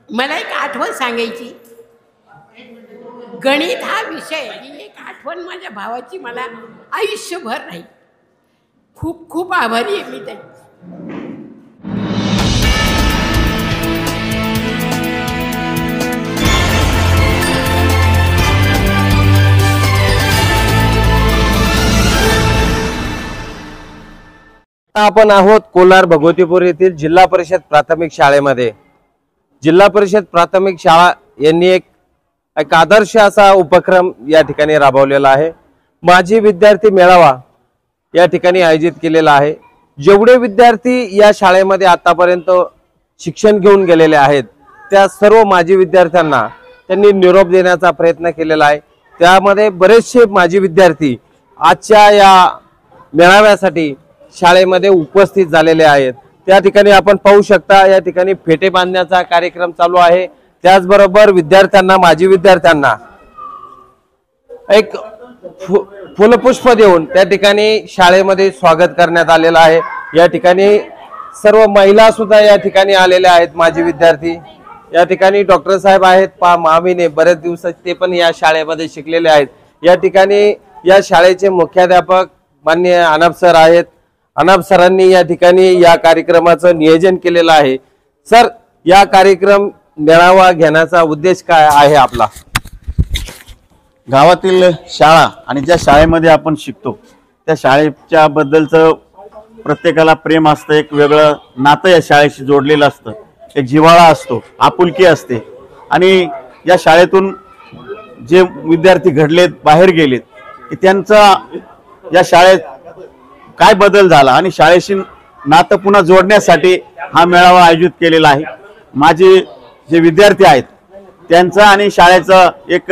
मला एक आठवण सांगायची. गणित हा विषय ही एक आठवण माझ्या भावाची मला आयुष्यभर राहील. खूप खूप आभारी आहे मी त्याची. आपण आहोत कोलार भगवतीपूर येथील जिल्हा परिषद प्राथमिक शाळेमध्ये. जिल्हा परिषद प्राथमिक शाळा यांनी एक आदर्श असा उपक्रम या ठिकाणी राबवलेला आहे. माजी विद्यार्थी मेळावा या ठिकाणी आयोजित केलेला आहे. जेवढे विद्यार्थी या शाळेमध्ये आतापर्यंत शिक्षण घेऊन गेलेले आहेत त्या सर्व माजी विद्यार्थ्यांना त्यांनी निरोप देण्याचा प्रयत्न केलेला आहे. त्यामध्ये बरेचसे माजी विद्यार्थी आजच्या या मेळाव्यासाठी शाळेमध्ये उपस्थित झालेले आहेत. त्या ठिकाणी आपण पाहू शकता या ठिकाणी फेटे बांधण्याचा कार्यक्रम चालू आहे. त्याचबरोबर विद्यार्थ्यांना माजी विद्यार्थ्यांना एक फुलपुष्प देऊन त्या ठिकाणी शाळेमध्ये स्वागत करण्यात आलेलं आहे. या ठिकाणी सर्व महिला सुद्धा या ठिकाणी आलेल्या आहेत. माजी विद्यार्थी या ठिकाणी डॉक्टर साहेब आहेत मामीने बरेच दिवस ते पण या शाळेमध्ये शिकलेले आहेत. या ठिकाणी या शाळेचे मुख्याध्यापक माननीय अनाप सर आहेत. अनाप सरांनी या ठिकाणी या कार्यक्रमाचं नियोजन केलेलं आहे. सर, या कार्यक्रम मेळावा घेण्याचा उद्देश काय आहे आपला? गावातील शाळा आणि ज्या शाळेमध्ये आपण शिकतो त्या शाळेच्या बद्दलचं प्रत्येकाला प्रेम असतं. एक वेगळं नातं या शाळेशी जोडलेलं असतं. एक जिव्हाळा असतो, आपुलकी असते. आणि या शाळेतून जे विद्यार्थी घडलेत, बाहेर गेलेत, की त्यांचा या शाळेत काय बदल झाला आणि शाळेशी नातं पुन्हा जोडण्यासाठी हा मेळावा आयोजित केलेला आहे. माझे जे विद्यार्थी आहेत त्यांचा आणि शाळेचं एक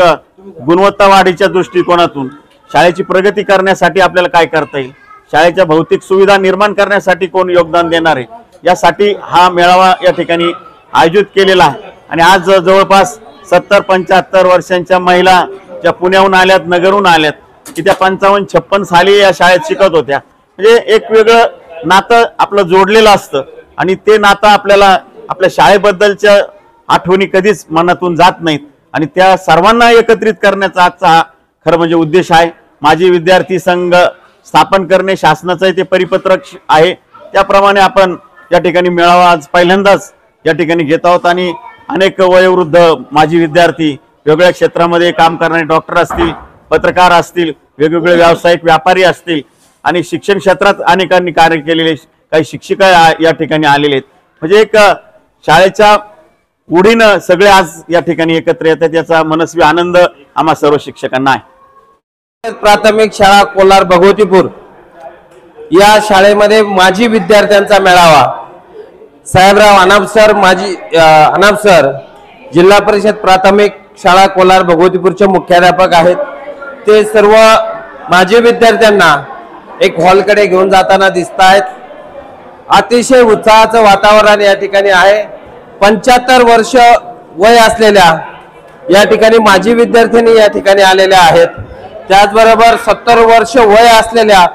गुणवत्ता वाढीच्या दृष्टिकोनातून शाळेची प्रगती करण्यासाठी आपल्याला काय करता येईल, शाळेच्या भौतिक सुविधा निर्माण करण्यासाठी कोण योगदान देणार आहे, यासाठी हा मेळावा या ठिकाणी आयोजित केलेला आहे. आणि आज जवळपास 70-75 वर्षांच्या महिला ज्या पुण्याहून आल्यात, नगरहून आल्यात, की त्या 55-56 साली या शाळेत शिकत होत्या. म्हणजे एक वेगळं नातं आपलं जोडलेलं असतं आणि ते नातं आपल्याला आपल्या शाळेबद्दलच्या आठवणी कधीच मनातून जात नाहीत. आणि त्या सर्वांना एकत्रित करण्याचा आजचा हा खरं म्हणजे उद्देश आहे. माजी विद्यार्थी संघ स्थापन करणे शासनाचं ते परिपत्रक आहे. त्याप्रमाणे आपण या ठिकाणी मेळावा आज पहिल्यांदाच या ठिकाणी घेत आहोत. आणि अनेक वयोवृद्ध माजी विद्यार्थी, वेगवेगळ्या क्षेत्रामध्ये काम करणारे डॉक्टर असतील, पत्रकार असतील, वेगवेगळे व्यावसायिक व्यापारी असतील आणि शिक्षण क्षेत्रात अनेकांनी कार्य केलेले काही शिक्षिका या ठिकाणी आलेले आहेत. म्हणजे एक शाळेच्या उडीनं सगळे आज या ठिकाणी एकत्र येतात. याचा मनस्वी आनंद आम्हा सर्व शिक्षकांना आहे. प्राथमिक शाळा कोलार भगवतीपूर या शाळेमध्ये माजी विद्यार्थ्यांचा मेळावा. साहेबराव अनाप सर जिल्हा परिषद प्राथमिक शाळा कोलार भगवतीपूरचे मुख्याध्यापक आहेत. ते सर्व माजी विद्यार्थ्यांना एक हॉलकडे घेऊन जाताना दिसत आहेत. अतिशय उत्साहाचं वातावरण या ठिकाणी आहे. 75 वर्ष वय असलेल्या या ठिकाणी माजी विद्यार्थ्यांनी या ठिकाणी आलेल्या आहेत. त्याचबरोबर 70 वर्ष वय असलेल्या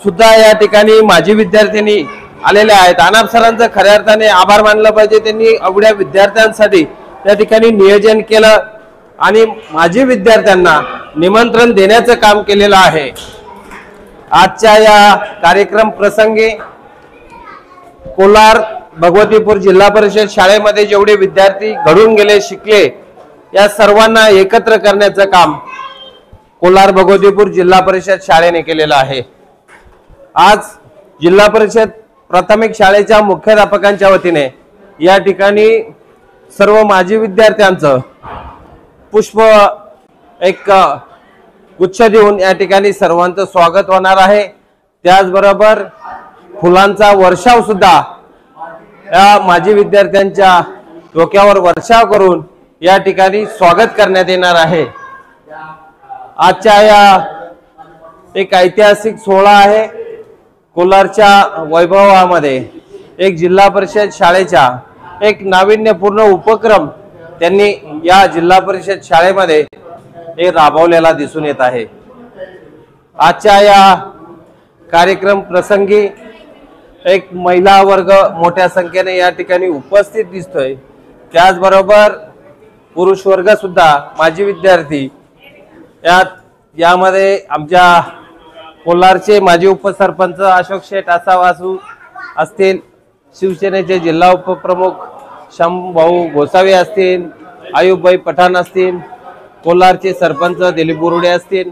सुद्धा या ठिकाणी माजी विद्यार्थ्यांनी आलेल्या आहेत. अनाप सरांचं खऱ्या अर्थाने आभार मानलं पाहिजे. त्यांनी एवढ्या विद्यार्थ्यांसाठी त्या ठिकाणी नियोजन केलं आणि माजी विद्यार्थ्यांना निमंत्रण देण्याचं काम केलेलं आहे. आजच्या या कार्यक्रम प्रसंगी कोलार भगवतीपूर जिल्हा परिषद शाळेमध्ये जेवढे विद्यार्थी घडून गेले, शिकले, या सर्वांना एकत्र करण्याचं काम कोलार भगवतीपूर जिल्हा परिषद शाळेने केलेलं आहे. आज जिल्हा परिषद प्राथमिक शाळेच्या मुख्याध्यापकांच्या वतीने या ठिकाणी सर्व माजी विद्यार्थ्यांचं पुष्प एक गुच्छ देऊन या ठिकाणी सर्वांचं स्वागत होणार आहे. त्याचबरोबर फुलांचा वर्षाव सुद्धा या माजी विद्यार्थ्यांच्या डोक्यावर वर्षाव करून या ठिकाणी स्वागत करण्यात येणार आहे. आजच्या या एक ऐतिहासिक सोहळा आहे. कोलारच्या वैभवामध्ये एक जिल्हा परिषद शाळेच्या एक नाविन्यपूर्ण उपक्रम त्यांनी या जिल्हा परिषद शाळेमध्ये हे राबवलेला दिसून येत आहे. आजच्या या कार्यक्रम प्रसंगी एक महिला वर्ग मोठ्या संख्येने या ठिकाणी उपस्थित दिसतोय. त्याचबरोबर पुरुष वर्ग सुद्धा माजी विद्यार्थी यामध्ये आमच्या कोलारचे माजी उपसरपंच अशोक शेठ आसावासू असतील, शिवसेनेचे जिल्हा उपप्रमुख शंभाऊ गोसावी असतील, आयुबभाई पठाण असतील, कोलारचे सरपंच दिलीप बुरुडे असतील,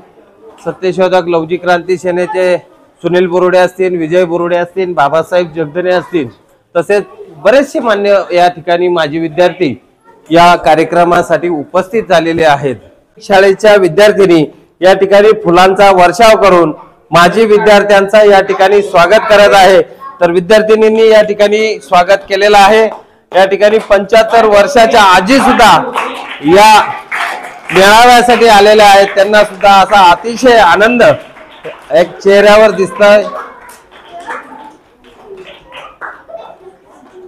सत्यशोधक लवजी क्रांती सेनेचे सुनील बुरुडे असतील, विजय बुरुडे असतील, बाबासाहेब जगदने असतील, तसेच बरेचसे मान्य या ठिकाणी माजी विद्यार्थी या कार्यक्रमासाठी उपस्थित झालेले आहेत। शाळेच्या विद्यार्थिनी या ठिकाणी फुलांचा वर्षाव करून माजी विद्यार्थ्यांचा या ठिकाणी स्वागत करत आहे। तर विद्यार्थिनींनी या ठिकाणी स्वागत केलेलं आहे। या ठिकाणी 75 वर्षाच्या आजी सुद्धा या मेळाव्यासाठी आलेल्या आहेत, त्यांना सुद्धा असा अतिशय आनंद एक चेहऱ्यावर दिसतोय।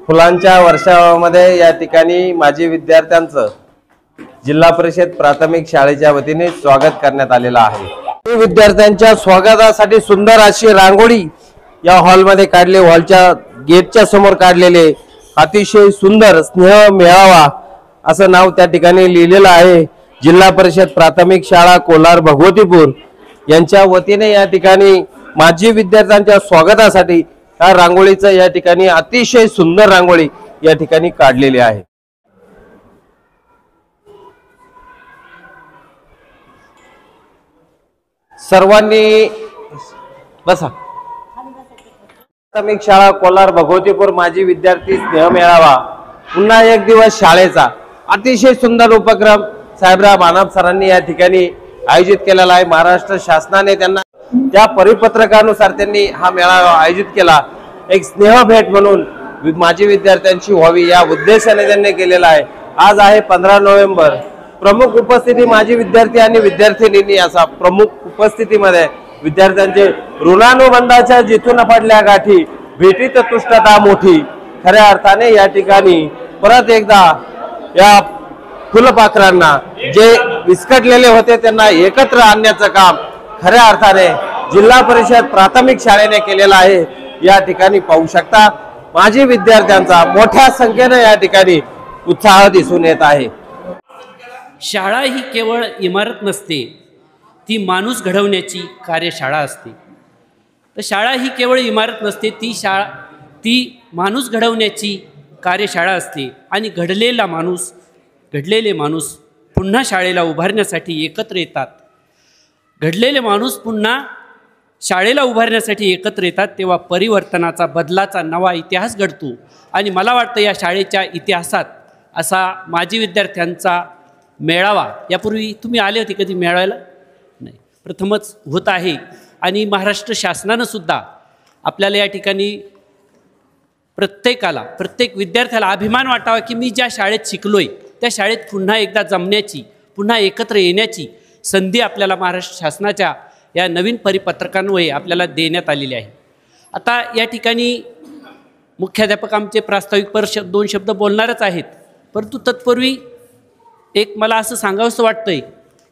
फुलांच्या वर्षावामध्ये या ठिकाणी माजी विद्यार्थ्यांचं जिल्हा परिषद प्राथमिक शाळेच्या वतीने स्वागत करण्यात आलेलं आहे। विद्यार्थ्यांच्या स्वागतासाठी सुंदर अशी रांगोळी या हॉलमध्ये काढले, हॉलच्या गेटच्या समोर काढलेले अतिशय सुंदर स्नेह मेळावा असं नाव त्या ठिकाणी लिहिलेलं आहे। जिल्हा परिषद प्राथमिक शाळा कोलार भगवतीपूर यांच्या वतीने या ठिकाणी माजी विद्यार्थ्यांच्या स्वागतासाठी या रांगोळीचं या ठिकाणी अतिशय सुंदर रांगोळी या ठिकाणी काढलेली आहे। सर्वांनी बसा। प्राथमिक शाळा कोलार भगवतीपूर माजी विद्यार्थी स्नेह मेळावा पुन्हा एक दिवस शाळेचा अतिशय सुंदर उपक्रम साहेबराव मानप सरांनी या ठिकाणी आयोजित केलेला आहे। महाराष्ट्र शासनाने त्यांना त्या परिपत्रकानुसार त्यांनी हा मेळावा आयोजित केला। एक स्नेह भेट म्हणून माजी विद्यार्थ्यांची व्हावी या उद्देशाने त्यांनी केलेला आहे। आज आहे 15 नोव्हेंबर। प्रमुख उपस्थिती माजी विद्यार्थी आणि विद्यार्थिनींनी असा प्रमुख उपस्थितीमध्ये विद्यार्थ्यांचे ऋणानुबंधाच्या जिथून पडल्या गाठी भेटीत तुष्टता मोठी खऱ्या अर्थाने या ठिकाणी परत एकदा या फुलपाखरांना जे विस्कटलेले होते त्यांना एकत्र आणण्याचं काम खऱ्या अर्थाने जिल्हा परिषद प्राथमिक शाळेने केलेलं आहे। या ठिकाणी पाहू शकता माजी विद्यार्थ्यांचा मोठ्या संख्येने या ठिकाणी उत्साह दिसून येत आहे। शाळा ही केवळ इमारत नसते, ती माणूस घडवण्याची कार्यशाळा असते। तर शाळा ही केवळ इमारत नसते, ती माणूस घडवण्याची कार्यशाळा असते। आणि घडलेले माणूस पुन्हा शाळेला उभारण्यासाठी एकत्र येतात। घडलेले माणूस पुन्हा शाळेला उभारण्यासाठी एकत्र येतात, तेव्हा परिवर्तनाचा बदलाचा नवा इतिहास घडतो। आणि मला वाटतं या शाळेच्या इतिहासात असा माजी विद्यार्थ्यांचा मेळावा, यापूर्वी तुम्ही आले होते कधी मेळाव्याला? नाही, प्रथमच होत आहे। आणि महाराष्ट्र शासनानं सुद्धा आपल्याला या ठिकाणी प्रत्येक विद्यार्थ्याला अभिमान वाटावा की मी ज्या शाळेत शिकलोय त्या शाळेत पुन्हा एकदा जमण्याची, पुन्हा एकत्र येण्याची संधी आपल्याला महाराष्ट्र शासनाच्या या नवीन परिपत्रकान्वये आपल्याला देण्यात आलेली आहे। आता या ठिकाणी मुख्याध्यापक आमचे प्रास्ताविक 2 शब्द बोलणारच आहेत, परंतु तत्पूर्वी एक मला असं सांगावंसं वाटतंय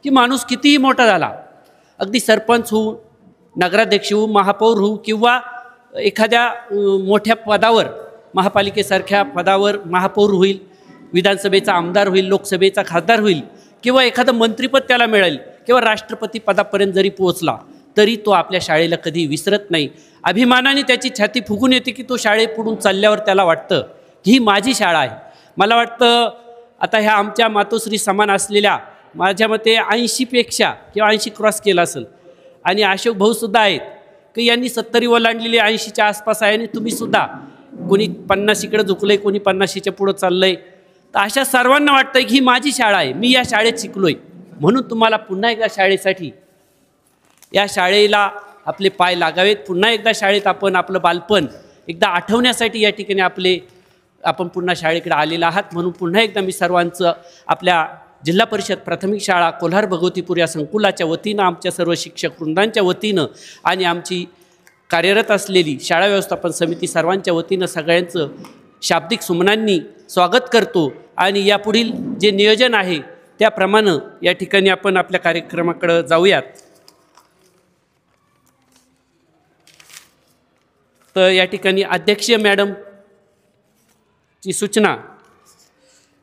की माणूस कितीही मोठा झाला, अगदी सरपंच होऊ, नगराध्यक्ष होऊ, महापौर होऊ किंवा एखाद्या मोठ्या पदावर महापालिकेसारख्या पदावर महापौर होईल, विधानसभेचा आमदार होईल, लोकसभेचा खासदार होईल किंवा एखादं मंत्रिपद त्याला मिळेल किंवा राष्ट्रपती पदापर्यंत जरी पोहोचला तरी तो आपल्या शाळेला कधी विसरत नाही। अभिमानाने त्याची छाती फुगून येते की तो शाळेपुढून चालल्यावर त्याला वाटतं की ही माझी शाळा आहे। मला वाटतं आता ह्या आमच्या मातोश्री समान असलेल्या माझ्या मते 80पेक्षा किंवा 80 क्रॉस केला असेल। आणि अशोक भाऊसुद्धा आहेत की यांनी 70 ओलांडलेली 80च्या आसपास आहे। आणि तुम्हीसुद्धा कोणी 50 इकडे झुकलं आहे, कोणी 50च्या पुढं चाललं आहे। तर अशा सर्वांना वाटतं की ही माझी शाळा आहे, मी या शाळेत शिकलो आहे, म्हणून तुम्हाला पुन्हा एकदा शाळेसाठी या शाळेला आपले पाय लागावेत। पुन्हा एकदा शाळेत आपण आपलं बालपण एकदा आठवण्यासाठी या ठिकाणी आपण पुन्हा शाळेकडे आलेला आहात। म्हणून पुन्हा एकदा मी सर्वांचं आपल्या जिल्हा परिषद प्राथमिक शाळा कोल्हार भगवतीपूर या संकुलाच्या वतीनं, आमच्या सर्व शिक्षक वृंदांच्या वतीनं आणि आमची कार्यरत असलेली शाळा व्यवस्थापन समिती सर्वांच्या वतीनं सगळ्यांचं शाब्दिक सुमनांनी स्वागत करतो। आणि यापुढील जे नियोजन आहे त्याप्रमाणे या ठिकाणी आपण आपल्या कार्यक्रमाकडे जाऊयात। तर या ठिकाणी अध्यक्षीय मॅडम ची सूचना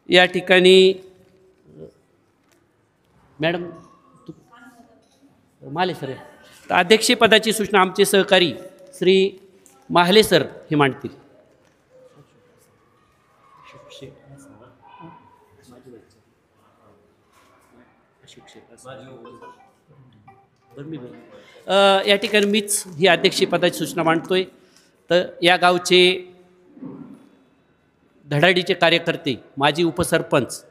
या ठिकाणी मॅडम माले सर तर अध्यक्षपदाची सूचना आमचे सहकारी श्री माहले सर हे मांडतील. या ठिकाणी मीच ही अध्यक्षपदाची सूचना मांडतोय. तर या गावचे धडाडीचे कार्यकर्ते माजी उपसरपंच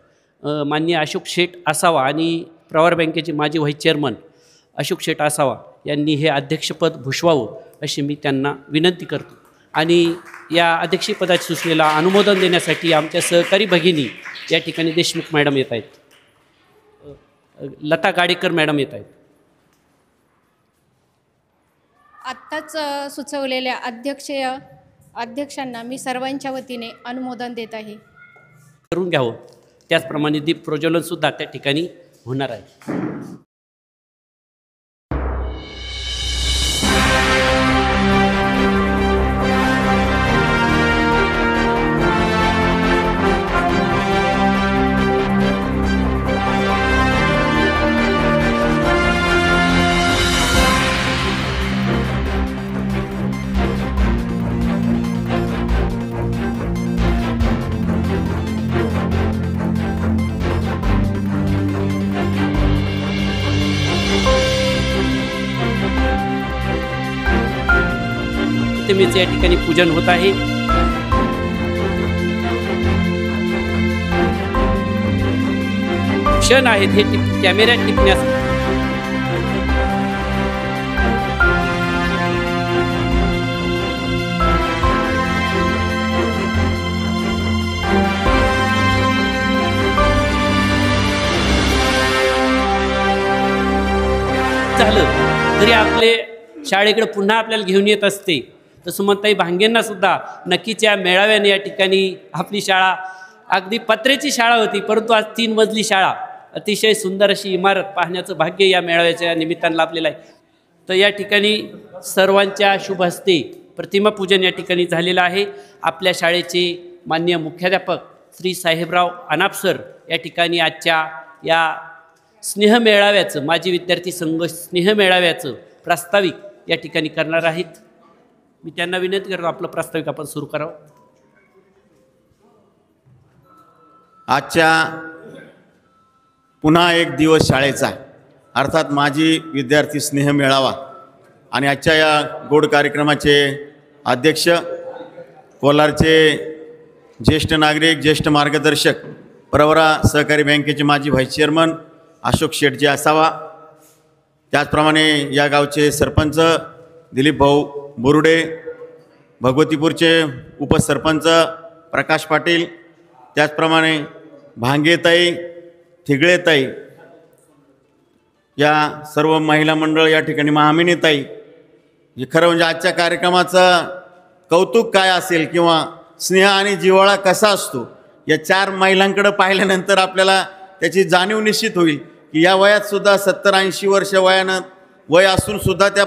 माननीय अशोक शेठ आसावा आणि प्रवार बँकेचे माजी व्हाईस चेअरमन अशोक शेठ आसावा यांनी हे अध्यक्षपद भूषवावं अशी मी त्यांना विनंती करतो. आणि या अध्यक्षपदाच्या सूचनेला अनुमोदन देण्यासाठी आमच्या सहकारी भगिनी या ठिकाणी देशमुख मॅडम येत आहेत, लता गाडेकर मॅडम येत आहेत. आत्ताच सुचवलेल्या अध्यक्षांना मी सर्वांच्या वतीने अनुमोदन देत आहे. करून घ्यावं. त्याचप्रमाणे दीप प्रज्वलनसुद्धा त्या ठिकाणी होणार आहे. प्रतिमेचे या ठिकाणी पूजन होत आहे. क्षण आहेत हे कॅमेऱ्यात टिपण्यास झालं तरी आपले शाळेकडे पुन्हा आपल्याला घेऊन येत असते. तर सुमनताई भांगेंना सुद्धा नक्कीच्या मेळाव्याने या ठिकाणी आपली शाळा अगदी पत्र्याची शाळा होती, परंतु आज 3 मजली शाळा, अतिशय सुंदर अशी इमारत पाहण्याचं भाग्य या मेळाव्याच्या निमित्तानं लाभलेलं आहे. तर या ठिकाणी सर्वांच्या शुभ हस्ते प्रतिमा पूजन या ठिकाणी झालेलं आहे. आपल्या शाळेचे माननीय मुख्याध्यापक श्री साहेबराव अनाप सर या ठिकाणी आजच्या या स्नेहमेळाव्याचं माजी विद्यार्थी संघ स्नेहमेळाव्याचं प्रास्ताविक या ठिकाणी करणार आहेत. मी त्यांना विनंती करतो आपलं प्रास्ताविक आपण सुरू करावं. आजच्या पुन्हा एक दिवस शाळेचा अर्थात माजी विद्यार्थी स्नेह मेळावा आणि आजच्या या गोड कार्यक्रमाचे अध्यक्ष कोलारचे ज्येष्ठ नागरिक ज्येष्ठ मार्गदर्शक प्रवरा सहकारी बँकेचे माजी व्हाईस चेअरमन अशोक शेठजी आसावा, त्याचप्रमाणे या गावचे सरपंच दिलीप भाऊ बोरुडे, भगवतीपूरचे उपसरपंच प्रकाश पाटील, त्याचप्रमाणे भांगेताई थिगळेताई, या सर्व महिला मंडळ या ठिकाणी महामिनीताई. हे खरं म्हणजे आजच्या कार्यक्रमाचं कौतुक काय असेल किंवा स्नेह आणि जिव्हाळा कसा असतो या 4 महिलांकडे पाहिल्यानंतर आपल्याला त्याची जाणीव निश्चित होईल की या वयातसुद्धा 70-80 वर्ष वय असूनसुद्धा त्या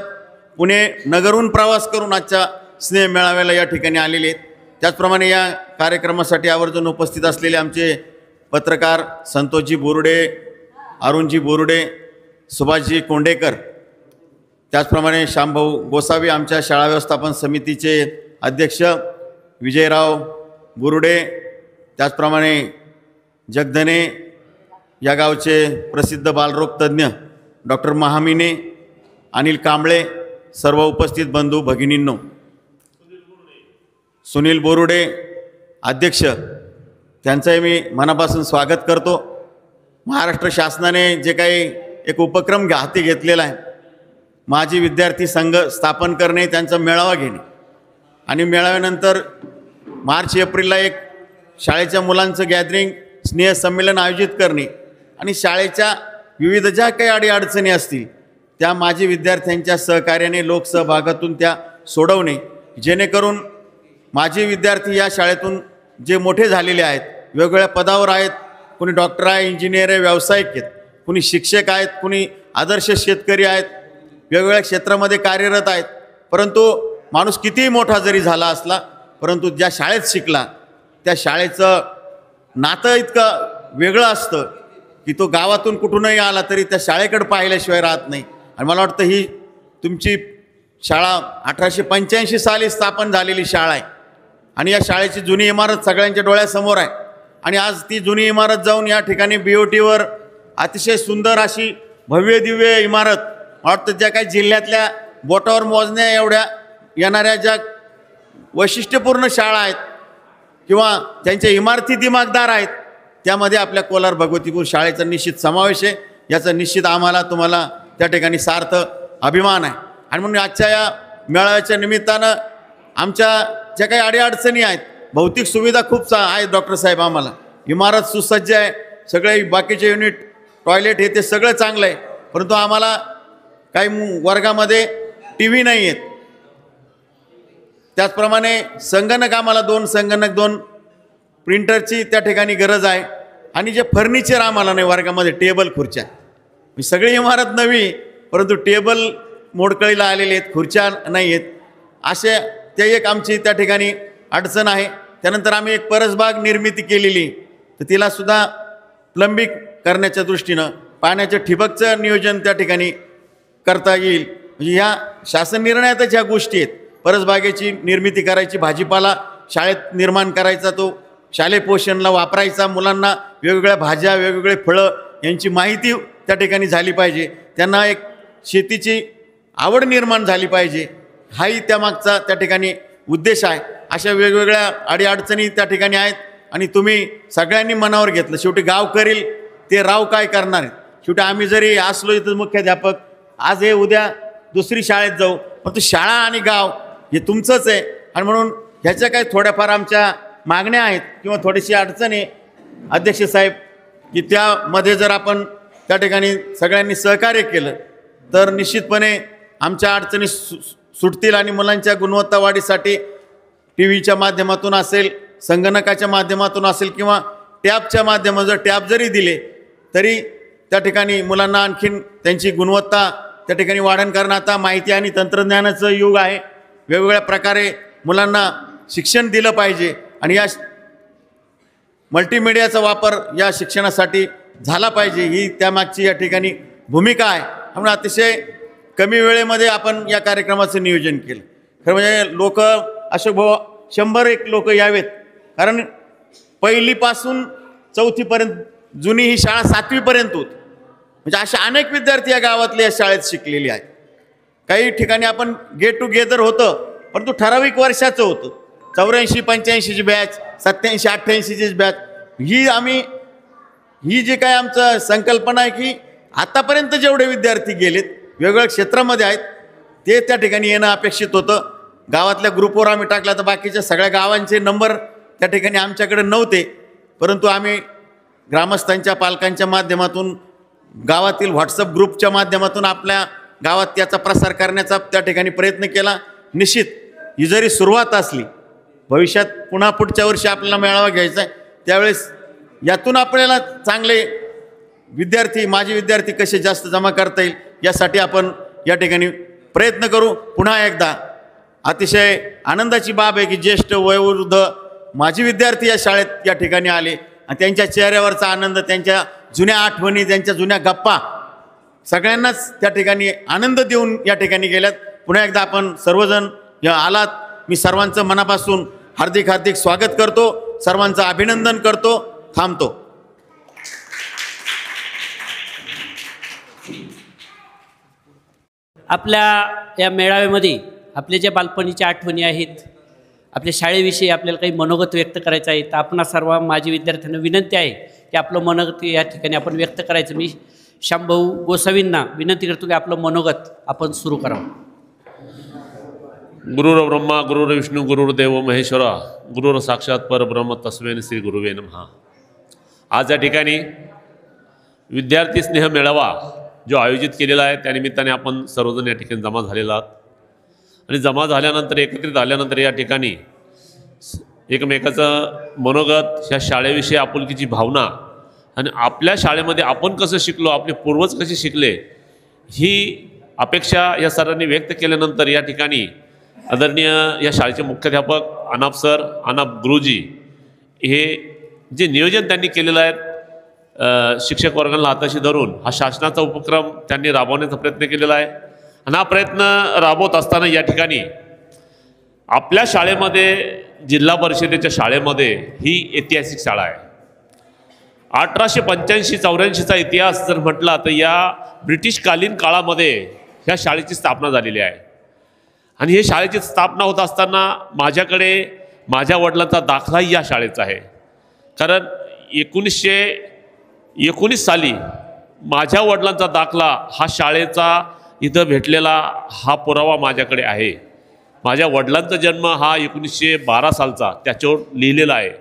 पुणे नगरहून प्रवास करून आजच्या स्नेह मेळाव्याला या ठिकाणी आलेले आहेत. त्याचप्रमाणे या कार्यक्रमासाठी आवर्जून उपस्थित असलेले आमचे पत्रकार संतोषजी बोरुडे, अरुणजी बोरुडे, सुभाषजी कोंडेकर, त्याचप्रमाणे शामभाऊ गोसावी आमच्या शाळा व्यवस्थापन समितीचे अध्यक्ष विजयराव बोरुडे, त्याचप्रमाणे जगधने या गावचे प्रसिद्ध बालरोग तज्ज्ञ डॉक्टर महामिने, अनिल कांबळे, सर्व उपस्थित बंधू भगिनींनो, सुनील बोरुडे अध्यक्ष, त्यांचंही मी मनापासून स्वागत करतो. महाराष्ट्र शासनाने जे काही एक उपक्रम हाती घेतलेला आहे, माजी विद्यार्थी संघ स्थापन करणे, त्यांचा मेळावा घेणे आणि मेळाव्यानंतर मार्च एप्रिलला एक शाळेच्या मुलांचं गॅदरिंग स्नेह संमेलन आयोजित करणे आणि शाळेच्या विविध ज्या काही अडीअडचणी असतील त्या माजी विद्यार्थ्यांच्या सहकार्याने लोकसहभागातून त्या सोडवणे, जेणेकरून माजी विद्यार्थी या शाळेतून जे मोठे झालेले आहेत, वेगवेगळ्या पदावर आहेत, कोणी डॉक्टर आहे, इंजिनियर आहे, व्यावसायिक आहेत, कोणी शिक्षक आहेत, कोणी आदर्श शेतकरी आहेत, वेगवेगळ्या क्षेत्रामध्ये कार्यरत आहेत, परंतु माणूस कितीही मोठा जरी झाला असला परंतु ज्या शाळेत शिकला त्या शाळेचं नातं इतकं वेगळं असतं की तो गावातून कुठूनही आला तरी त्या शाळेकडे पाहिल्याशिवाय राहत नाही. आणि मला वाटतं ही तुमची शाळा 1885 साली स्थापन झालेली शाळा आहे आणि या शाळेची जुनी इमारत सगळ्यांच्या डोळ्यासमोर आहे. आणि आज ती जुनी इमारत जाऊन या ठिकाणी BOTवर अतिशय सुंदर अशी भव्य दिव्य इमारत, मला वाटतं ज्या काही जिल्ह्यातल्या बोटावर मोजण्या एवढ्या येणाऱ्या ज्या वैशिष्ट्यपूर्ण शाळा आहेत किंवा त्यांच्या इमारती दिमागदार आहेत, त्यामध्ये आपल्या कोलार भगवतीपूर शाळेचा निश्चित समावेश आहे. याचा निश्चित आम्हाला तुम्हाला त्या ठिकाणी सार्थ अभिमान आहे. आणि म्हणून आजच्या या मेळाव्याच्या निमित्तानं आमच्या ज्या काही अडीअडचणी आहेत, भौतिक सुविधा खूप आहेत डॉक्टर साहेब, आम्हाला इमारत सुसज्ज आहे, सगळे बाकीचे युनिट टॉयलेट हे ते सगळं चांगलं आहे, परंतु आम्हाला काही वर्गामध्ये TV नाही आहेत. त्याचप्रमाणे संगणक, आम्हाला 2 संगणक 2 प्रिंटरची त्या ठिकाणी गरज आहे. आणि जे फर्निचर आम्हाला नाही वर्गामध्ये, टेबल खुर्च्या, सगळी इमारत नवी परंतु टेबल मोडकळीला आलेले आहेत, खुर्च्या नाही आहेत, असे ते एक आमची त्या ठिकाणी अडचण आहे. त्यानंतर आम्ही एक परसबाग निर्मिती केलेली, तर तिलासुद्धा प्लंबिंग करण्याच्या दृष्टीनं पाण्याच्या ठिबकचं नियोजन त्या ठिकाणी करता येईल. म्हणजे ह्या शासन निर्णयातच ह्या गोष्टी आहेत. परसबागेची निर्मिती करायची, भाजीपाला शाळेत निर्माण करायचा, तो शालेय पोषणला वापरायचा, मुलांना वेगवेगळ्या भाज्या वेगवेगळे फळं यांची माहिती त्या ठिकाणी झाली पाहिजे, त्यांना एक शेतीची आवड निर्माण झाली पाहिजे, हाही त्यामागचा त्या ठिकाणी उद्देश आहे. अशा वेगवेगळ्या अडीअडचणी त्या ठिकाणी आहेत आणि तुम्ही सगळ्यांनी मनावर घेतलं. शेवटी गाव करील ते राव काय करणार आहेत. शेवटी आम्ही जरी असलो इथं मुख्याध्यापक, आज हे उद्या दुसरी शाळेत जाऊ, पण तो शाळा आणि गाव हे तुमचंच आहे. आणि म्हणून ह्याच्या काही थोड्याफार आमच्या मागण्या आहेत किंवा थोडीशी अडचणी अध्यक्ष साहेब, की त्यामध्ये जर आपण त्या ठिकाणी सगळ्यांनी सहकार्य केलं तर निश्चितपणे आमच्या अडचणी सुटतील आणि मुलांच्या गुणवत्ता वाढीसाठी TV च्या माध्यमातून असेल, संगणकाच्या माध्यमातून असेल किंवा टॅबच्या माध्यमातून, जर टॅब जरी दिले तरी त्या ठिकाणी मुलांना आणखीन त्यांची गुणवत्ता त्या ठिकाणी वाढण करणं. आता माहिती आणि तंत्रज्ञानाचं युग आहे, वेगवेगळ्या प्रकारे मुलांना शिक्षण दिलं पाहिजे आणि या मल्टीमीडियाचा वापर या शिक्षणासाठी झाला पाहिजे, ही त्यामागची या ठिकाणी भूमिका आहे. म्हणून अतिशय कमी वेळेमध्ये आपण या कार्यक्रमाचं नियोजन केलं. खरं म्हणजे लोक अशोक भाऊ 100 लोक यावेत, कारण 1ली पासून 4थीपर्यंत जुनी ही शाळा 7वीपर्यंत होती. म्हणजे अशा अनेक विद्यार्थी या गावातल्या या शाळेत शिकलेले आहेत. काही ठिकाणी आपण गेट टुगेदर होतं, परंतु ठराविक वर्षाचं होतं. 84-85ची बॅच, 87-88ची बॅच, ही जी काय आमचं संकल्पना आहे की आतापर्यंत जेवढे विद्यार्थी गेलेत वेगवेगळ्या क्षेत्रामध्ये आहेत ते त्या ठिकाणी येणं अपेक्षित होतं. गावातल्या ग्रुपवर आम्ही टाकला तर बाकीच्या सगळ्या गावांचे नंबर त्या ठिकाणी आमच्याकडे नव्हते, परंतु आम्ही ग्रामस्थांच्या पालकांच्या माध्यमातून, गावातील व्हॉट्सअप ग्रुपच्या माध्यमातून आपल्या गावात त्याचा प्रसार करण्याचा त्या ठिकाणी प्रयत्न केला. निश्चित ही जरी सुरुवात असली, भविष्यात पुन्हा पुढच्या वर्षी आपल्याला मेळावा घ्यायचा आहे, त्यावेळेस यातून आपल्याला चांगले विद्यार्थी, माजी विद्यार्थी कसे जास्त जमा करता येईल यासाठी आपण या ठिकाणी प्रयत्न करू. पुन्हा एकदा अतिशय आनंदाची बाब आहे की ज्येष्ठ वयोवृद्ध माजी विद्यार्थी या शाळेत या ठिकाणी आले आणि त्यांच्या चेहऱ्यावरचा आनंद, त्यांच्या जुन्या आठवणी, त्यांच्या जुन्या गप्पा सगळ्यांनाच त्या ठिकाणी आनंद देऊन या ठिकाणी गेल्यात. पुन्हा एकदा आपण सर्वजण आलात, मी सर्वांचं मनापासून हार्दिक हार्दिक स्वागत करतो, सर्वांचं अभिनंदन करतो, थांबतो. आपल्या या मेळाव्यामध्ये आपल्या ज्या बालपणीच्या आठवणी आहेत, आपल्या शाळेविषयी आपल्याला काही मनोगत व्यक्त करायचं आहे, तर आपणा सर्व माजी विद्यार्थ्यांना विनंती आहे की आपलं मनोगत या ठिकाणी आपण व्यक्त करायचं. मी शामभाऊ गोसावींना विनंती करतो की आपलं मनोगत आपण सुरू करावं. गुरुर ब्रह्मा गुरुर विष्णू गुरुर्देव महेश्वरा गुरुर साक्षात परब्रह्म तस्मै श्री गुरुवे नमः. आज या ठिकाणी विद्यार्थी स्नेह मेळावा जो आयोजित केलेला आहे त्यानिमित्ताने आपण सर्वजण या ठिकाणी जमा झालेला आहात आणि जमा झाल्यानंतर एकत्रित आल्यानंतर या ठिकाणी एकमेकाचं मनोगत, ह्या शाळेविषयी आपुलकीची भावना आणि आपल्या शाळेमध्ये आपण कसं शिकलो, आपले पूर्वज कसे शिकले, ही अपेक्षा या सरांनी व्यक्त केल्यानंतर या ठिकाणी आदरणीय या शाळेचे मुख्याध्यापक अनाप सर, अनाप गुरुजी हे जे नियोजन त्यांनी केलेलं आहे शिक्षक वर्गाला हाताशी धरून हा शासनाचा उपक्रम त्यांनी राबवण्याचा प्रयत्न केलेला आहे. आणि हा प्रयत्न राबवत असताना या ठिकाणी आपल्या शाळेमध्ये जिल्हा परिषदेच्या शाळेमध्ये ही ऐतिहासिक शाळा आहे. 1885-84चा इतिहास जर म्हटला तर या ब्रिटिशकालीन काळामध्ये ह्या शाळेची स्थापना झालेली आहे. आणि ही शाळेची स्थापना होत असताना माझ्याकडे माझ्या वडिलांचा दाखलाही या शाळेचा आहे. कारण 1919 साली माझ्या वडिलांचा दाखला हा शाळेचा इथं भेटलेला हा पुरावा माझ्याकडे आहे. माझ्या वडिलांचा जन्म हा 1912 सालचा त्याच्यावर लिहिलेला आहे.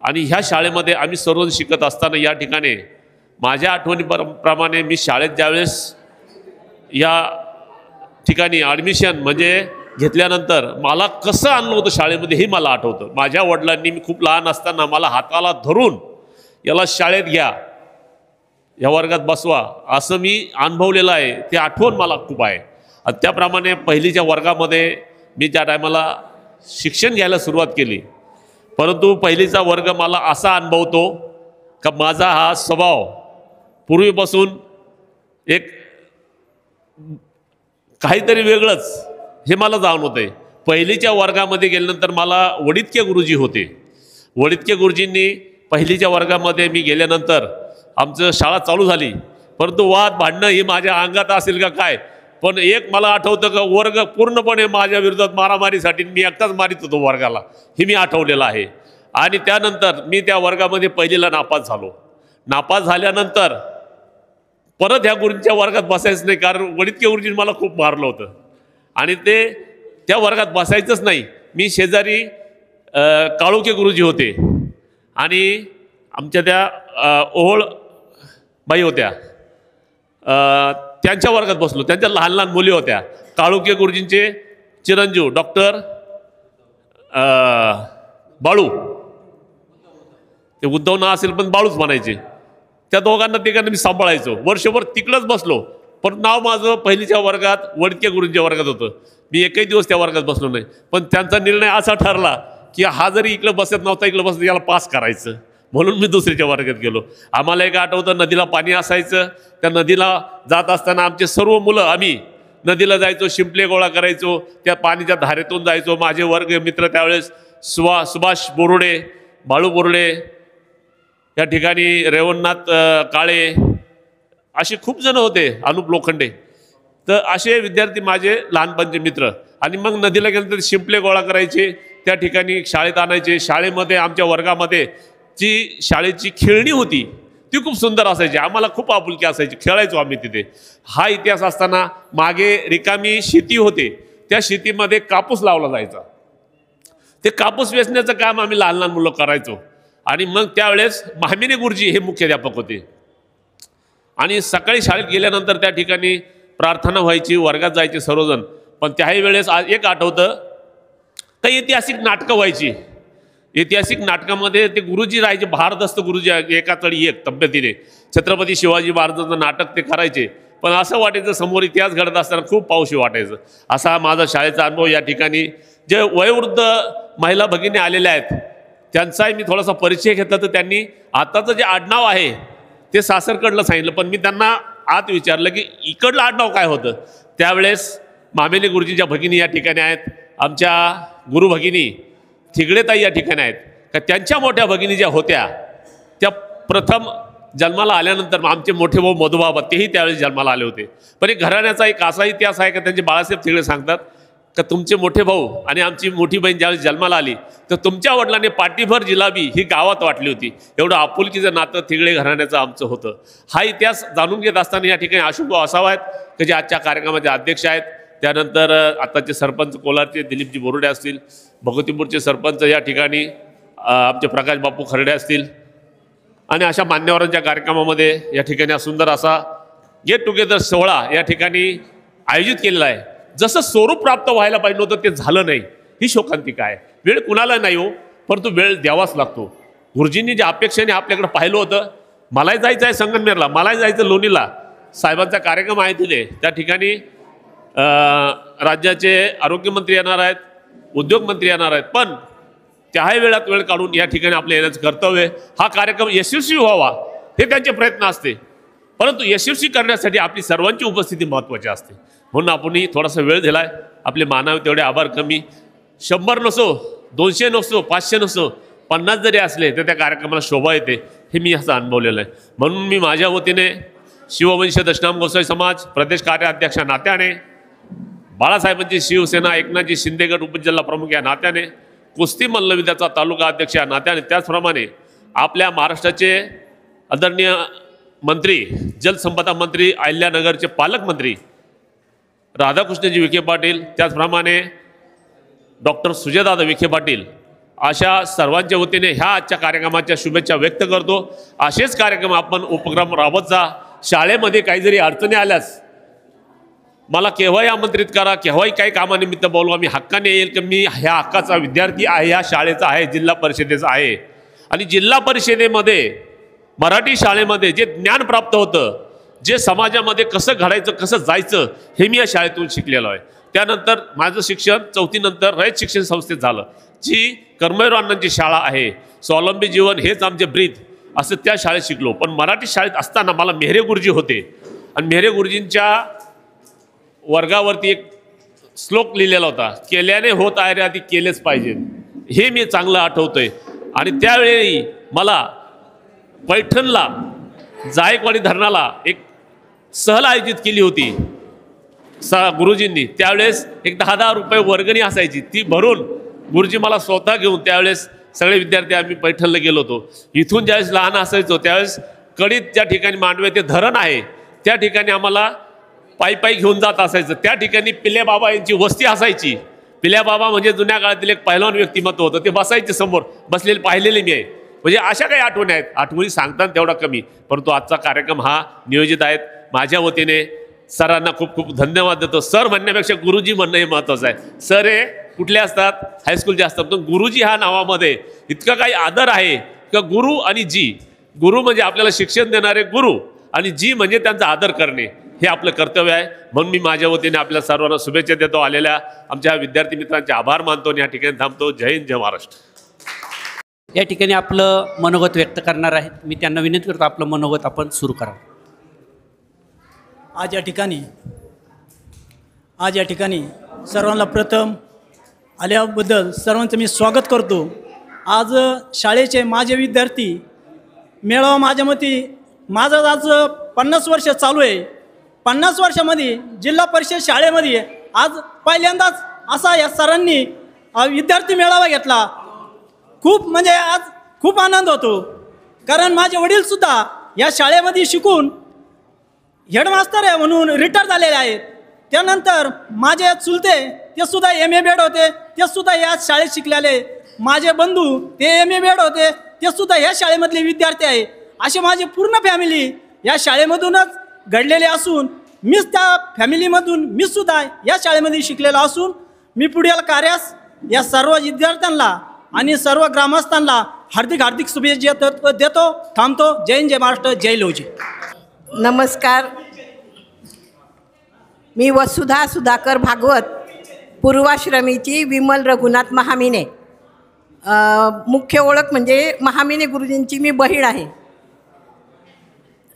आणि ह्या शाळेमध्ये आम्ही सर्वजण शिकत असताना या ठिकाणी माझ्या आठवणीप्रमाणे मी शाळेत ज्यावेळेस या ठिकाणी ॲडमिशन म्हणजे घेतल्यानंतर मला कसं आणलं होतं शाळेमध्ये हे मला आठवतं. माझ्या वडिलांनी मी खूप लहान असताना मला हाताला धरून याला शाळेत घ्या, या वर्गात बसवा असं मी अनुभवलेलं आहे. ते आठवण मला खूप आहे. आणि त्याप्रमाणे पहिलीच्या वर्गामध्ये मी ज्या टायमाला शिक्षण घ्यायला सुरुवात केली, परंतु पहिलीचा वर्ग मला असा अनुभवतो का माझा हा स्वभाव पूर्वीपासून एक काहीतरी वेगळंच हे मला जाणवत आहे. पहिलीच्या वर्गामध्ये गेल्यानंतर मला वडितके गुरुजी होते. वडितके गुरुजींनी पहिलीच्या वर्गामध्ये मी गेल्यानंतर आमचं शाळा चालू झाली, परंतु वाद भांडणं ही माझ्या अंगात असेल का काय, पण एक मला आठवतं का वर्ग पूर्णपणे माझ्या विरोधात मारामारीसाठी मी एकटाच मारित होतो वर्गाला, हे मी आठवलेलं आहे. आणि त्यानंतर मी त्या वर्गामध्ये पहिलीला नापास झालो. नापास झाल्यानंतर परत ह्या गुरुजींच्या वर्गात बसायचं नाही, कारण वडितके गुरुजींनी मला खूप मारलं होतं. आणि ते त्या वर्गात बसायचंच नाही. मी शेजारी काळुके गुरुजी होते आणि आमच्या त्या ओहोळ बाई होत्या, त्यांच्या वर्गात बसलो. त्यांच्या लहान लहान मुली होत्या. काळुके गुरुजींचे चिरंजीव डॉक्टर बाळू, ते उद्धव ना असेल पण बाळूच म्हणायचे, त्या दोघांना तिघांना मी सांभाळायचो. वर्षभर तिकडंच बसलो, पण नाव माझं पहिलीच्या वर्गात वडके गुरुंच्या वर्गात होतं. मी एकही दिवस त्या वर्गात बसलो नाही. पण त्यांचा निर्णय असा ठरला की हा जरी इकडं बसत नव्हता, इकडं बसत याला पास करायचं, म्हणून मी दुसरीच्या वर्गात गेलो. आम्हाला एक आठवतं, नदीला पाणी असायचं. त्या नदीला जात असताना आमचे सर्व मुलं आम्ही नदीला जायचो, शिंपले गोळा करायचो, त्या पाणीच्या धारेतून जायचो. माझे वर्ग मित्र त्यावेळेस सुभाष बोरुडे, बाळू बोरुडे, या ठिकाणी रेवणनाथ काळे, असे खूप जण होते, अनुप लोखंडे. तर असे विद्यार्थी माझे लहानपणचे मित्र. आणि मग नदीला गेल्यानंतर शिंपले गोळा करायचे, त्या ठिकाणी शाळेत आणायचे. शाळेमध्ये आमच्या वर्गामध्ये जी शाळेची खेळणी होती ती खूप सुंदर असायची. आम्हाला खूप आपुलकी असायची, खेळायचो आम्ही तिथे. हा इतिहास असताना मागे रिकामी शेती होते, त्या शेतीमध्ये कापूस लावला जायचा. ते कापूस वेचण्याचं काम आम्ही लहान लहान मुलं करायचो. आणि मग त्यावेळेस मामिनी गुरुजी हे मुख्याध्यापक होते. आणि सकाळी शाळेत गेल्यानंतर त्या ठिकाणी प्रार्थना व्हायची, वर्गात जायचे सर्वजण. पण त्याही वेळेस एक आठवतं, काही ऐतिहासिक नाटकं व्हायची. ऐतिहासिक नाटकामध्ये ते गुरुजी राहायचे, भारदस्त गुरुजी, एका तळी एक तब्येतीने. छत्रपती शिवाजी महाराजांचं नाटक ते करायचे. पण असं वाटायचं समोर इतिहास घडत असताना खूप पाऊशी वाटायचं. असा माझा शाळेचा अनुभव. या ठिकाणी जे वयोवृद्ध महिला भगिनी आलेल्या आहेत त्यांचाही मी थोडासा परिचय घेतला. तर त्यांनी आताचं जे आडनाव आहे ते सासरकडलं सांगितलं, पण मी त्यांना आत विचारलं की इकडलं आडनाव काय होतं. त्यावेळेस मामेली गुरुजींच्या भगिनी या ठिकाणी आहेत, आमच्या गुरु भगिनी थिगडेताई या ठिकाणी आहेत. का त्यांच्या मोठ्या भगिनी ज्या होत्या त्या प्रथम जन्माला आल्यानंतर आमचे मोठे भाऊ मधुबाबा तेही त्यावेळेस जन्माला आले होते. पण एक घराण्याचा एक असा इतिहास आहे का त्यांचे बाळासाहेब थिगडे सांगतात का तुमचे मोठे भाऊ आणि आमची मोठी बहीण ज्यावेळेस जन्माला आली तर तुमच्या वडिलांनी पाठीभर जिलाबी ही गावात वाटली होती. एवढं आपुलकीचं नातं थिगडे घराण्याचं आमचं होतं. हा इतिहास जाणून घेत असताना या ठिकाणी अशोकभाऊ असावा आहेत की जे आजच्या कार्यक्रमाचे अध्यक्ष आहेत. त्यानंतर आताचे सरपंच कोलारचे दिलीपजी बोरुडे असतील, भगवतीपूरचे सरपंच या ठिकाणी आमचे प्रकाश बापू खर्डे असतील. आणि अशा मान्यवरांच्या कार्यक्रमामध्ये या ठिकाणी सुंदर असा गेट टुगेदर सोहळा या ठिकाणी आयोजित केलेला आहे. जसं स्वरूप प्राप्त व्हायला पाहिजे होतं ते झालं नाही, ही शोकांतिका आहे. वेळ कुणाला नाही हो, परंतु वेळ द्यावाच लागतो. गुरुजींनी ज्या अपेक्षेने आपल्याकडे पाहिलं होतं, मलाही जायचं आहे संगमनेरला, मलाही जायचं लोणीला, साहेबांचा कार्यक्रम आहे तिथे. त्या ठिकाणी राज्याचे आरोग्यमंत्री येणार आहेत, उद्योगमंत्री येणार आहेत. पण त्याही वेळात वेळ काढून या ठिकाणी आपलं येण्याचं कर्तव्य आहे. हा कार्यक्रम यशस्वी व्हावा हे त्यांचे प्रयत्न असते, परंतु यशस्वी करण्यासाठी आपली सर्वांची उपस्थिती महत्त्वाची असते. म्हणून आपणही थोडासा वेळ दिलाय. आपले मानावे तेवढे आभार कमी. 100 नसो, 200 नसो, 500 नसो, 50 जरी असले तर त्या कार्यक्रमाला शोभा येते, हे मी असं अनुभवलेलं आहे. म्हणून मी माझ्या वतीने शिववंश दशनाम गोसावी समाज प्रदेश कार्याध्यक्ष नात्याने, बाळासाहेबांची शिवसेना एकनाथजी शिंदेगड उपजिल्हा प्रमुख या नात्याने, कुस्ती मल्लविद्याचा तालुका अध्यक्ष या नात्याने, त्याचप्रमाणे आपल्या महाराष्ट्राचे आदरणीय मंत्री जलसंपदा मंत्री अहिल्यानगरचे पालकमंत्री राधाकृष्णजी विखे पाटील, त्याचप्रमाणे डॉक्टर सुजयदादा विखे पाटील, अशा सर्वांच्या वतीने ह्या आजच्या कार्यक्रमाच्या शुभेच्छा व्यक्त करतो. असेच कार्यक्रम आपण उपक्रम राबवत जा. शाळेमध्ये काही जरी अडचणी आल्यास मला केव्हाही आमंत्रित करा, केव्हाही काही कामानिमित्त बोलवा. मी हक्काने येईल की मी ह्या हक्काचा विद्यार्थी आहे, ह्या शाळेचा आहे, जिल्हा परिषदेचा आहे. आणि जिल्हा परिषदेमध्ये मराठी शाळेमध्ये जे ज्ञान प्राप्त होतं, जे समाजामध्ये कसं घडायचं, कसं जायचं, हे मी या शाळेतून शिकलेलो आहे. त्यानंतर माझं शिक्षण 4थी नंतर रयत शिक्षण संस्थेत झालं, जी कर्मवीर अण्णांची शाळा आहे. स्वावलंबी जीवन हेच आमचे ब्रीद असं त्या शाळेत शिकलो. पण मराठी शाळेत असताना मला मेहरे गुरुजी होते आणि मेहरे गुरुजींच्या वर्गावरती एक श्लोक लिहिलेला होता, केल्याने होत आहे रे आधी केलेच पाहिजे. हे मी चांगलं आठवतोय. आणि त्यावेळी मला पैठणला जायकवाडी धरणाला एक सहल आयोजित केली होती गुरुजींनी. त्यावेळेस एक 10,000 रुपये वर्गणी असायची, ती भरून गुरुजी मला स्वतः घेऊन त्यावेळेस सगळे विद्यार्थी आम्ही पैठणला गेलो होतो. इथून ज्यावेळेस लहान असायचो त्यावेळेस कडीत ज्या ठिकाणी मांडवे ते धरण आहे त्या ठिकाणी आम्हाला पायी घेऊन जात असायचं. त्या ठिकाणी पिल्या बाबा यांची वस्ती असायची. पिल्या बाबा म्हणजे जुन्या काळातील एक पहिलवान व्यक्तिमत्व होतं. ते बसायचे समोर, बसलेले पाहिलेले मी आहे. म्हणजे अशा काही आठवणी आहेत. आठवणी सांगताना तेवढा कमी, परंतु आजचा कार्यक्रम हा नियोजित आहेत. माझ्या वतीने सरांना खूप खूप धन्यवाद देतो. सर म्हणण्यापेक्षा गुरुजी म्हणणं हे महत्त्वाचं आहे. सर हे कुठले असतात, हायस्कूलचे असतात, पण गुरुजी ह्या नावामध्ये इतका काही आदर आहे का गुरु आणि जी. गुरु म्हणजे आपल्याला शिक्षण देणारे गुरु आणि जी म्हणजे त्यांचा आदर करणे, हे आपलं कर्तव्य आहे. म्हणून मी माझ्या वतीने आपल्या सर्वांना शुभेच्छा देतो. आलेल्या आमच्या विद्यार्थी मित्रांचे आभार मानतो आणि या ठिकाणी थांबतो. जय हिंद, जय महाराष्ट्र. या ठिकाणी आपलं मनोगत व्यक्त करणार आहेत. मी त्यांना विनंती करतो आपलं मनोगत आपण सुरू करा. आज या ठिकाणी सर्वांना प्रथम आल्याबद्दल सर्वांचं मी स्वागत करतो. आज शाळेचे माझे विद्यार्थी मेळावा माझ्या मते माझं आज 50 वर्ष चालू आहे. 50 वर्षामध्ये जिल्हा परिषद शाळेमध्ये आज पहिल्यांदाच असा या सरांनी विद्यार्थी मेळावा घेतला. खूप म्हणजे आज खूप आनंद होतो, कारण माझे वडीलसुद्धा या शाळेमध्ये शिकून हेडमास्तर आहे म्हणून रिटायर झालेले आहेत. त्यानंतर माझे चुलते ते सुद्धा MA बेड होते, ते सुद्धा या शाळेत शिकलेले. माझे बंधू ते MA बेड होते, ते सुद्धा या शाळेमधले विद्यार्थी आहे. असे माझी पूर्ण फॅमिली या शाळेमधूनच घडलेले असून मीच त्या फॅमिलीमधून मी सुद्धा या शाळेमध्ये शिकलेलो असून मी पुढील कार्यास या सर्व विद्यार्थ्यांना आणि सर्व ग्रामस्थांना हार्दिक शुभेच्छा देतो. थांबतो. जय हिंद, जय महाराष्ट्र, जय लवजी. नमस्कार. मी वसुधा सुधाकर भागवत, पूर्वाश्रमीची विमल रघुनाथ महामिने. मुख्य ओळख म्हणजे महामिने गुरुजींची मी बहीण आहे.